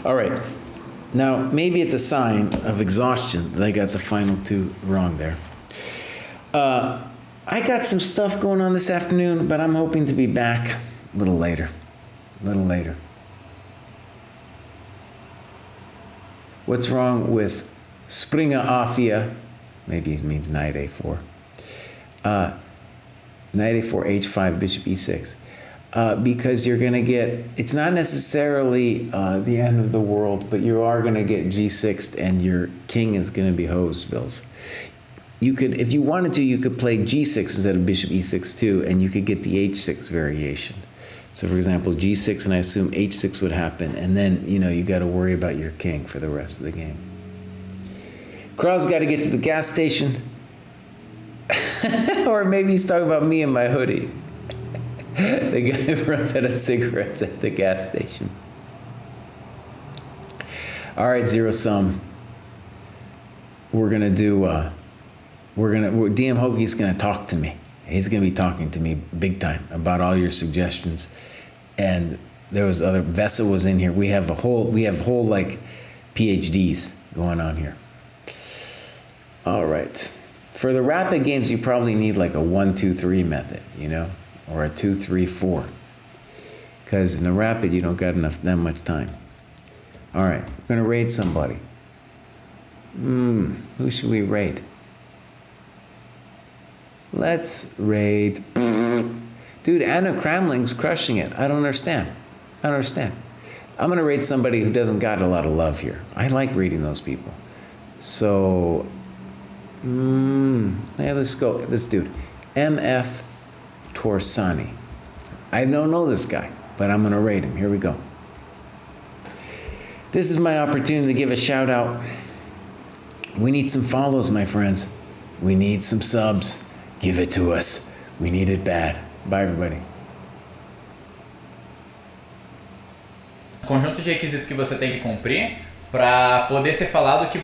All right. Now, maybe it's a sign of exhaustion that I got the final two wrong there. I got some stuff going on this afternoon, but I'm hoping to be back a little later. What's wrong with Springa Afia? Maybe it means knight a4. Knight a4, h5, bishop e6. because you're going to get, it's not necessarily the end of the world, but you are going to get G6'd and your king is going to be hosed, Bills. You could, if you wanted to, you could play G6 instead of bishop E6 too, and you could get the H6 variation. So for example, G6, and I assume H6 would happen, and then, you got to worry about your king for the rest of the game. Krau's got to get to the gas station. Or maybe he's talking about me and my hoodie. The guy who runs out of cigarettes at the gas station. All right, zero sum. We're gonna do. DM Hoagie's gonna talk to me. He's gonna be talking to me big time about all your suggestions. And there was other. Vesa was in here. We have whole like PhDs going on here. All right. For the rapid games, you probably need like a 1-2-3 method, or a 2-3-4. Because in the rapid, you don't got that much time. All right, we're going to raid somebody. Who should we raid? Let's raid. Dude, Anna Kramling's crushing it. I don't understand. I'm going to raid somebody who doesn't got a lot of love here. I like reading those people. So, yeah, let's go. This dude, MF Torsani. I don't know this guy, but I'm going to rate him. Here we go. This is my opportunity to give a shout out. We need some follows, my friends. We need some subs. Give it to us. We need it bad. Bye, everybody. Conjunto de requisitos que você tem que cumprir para poder ser falado que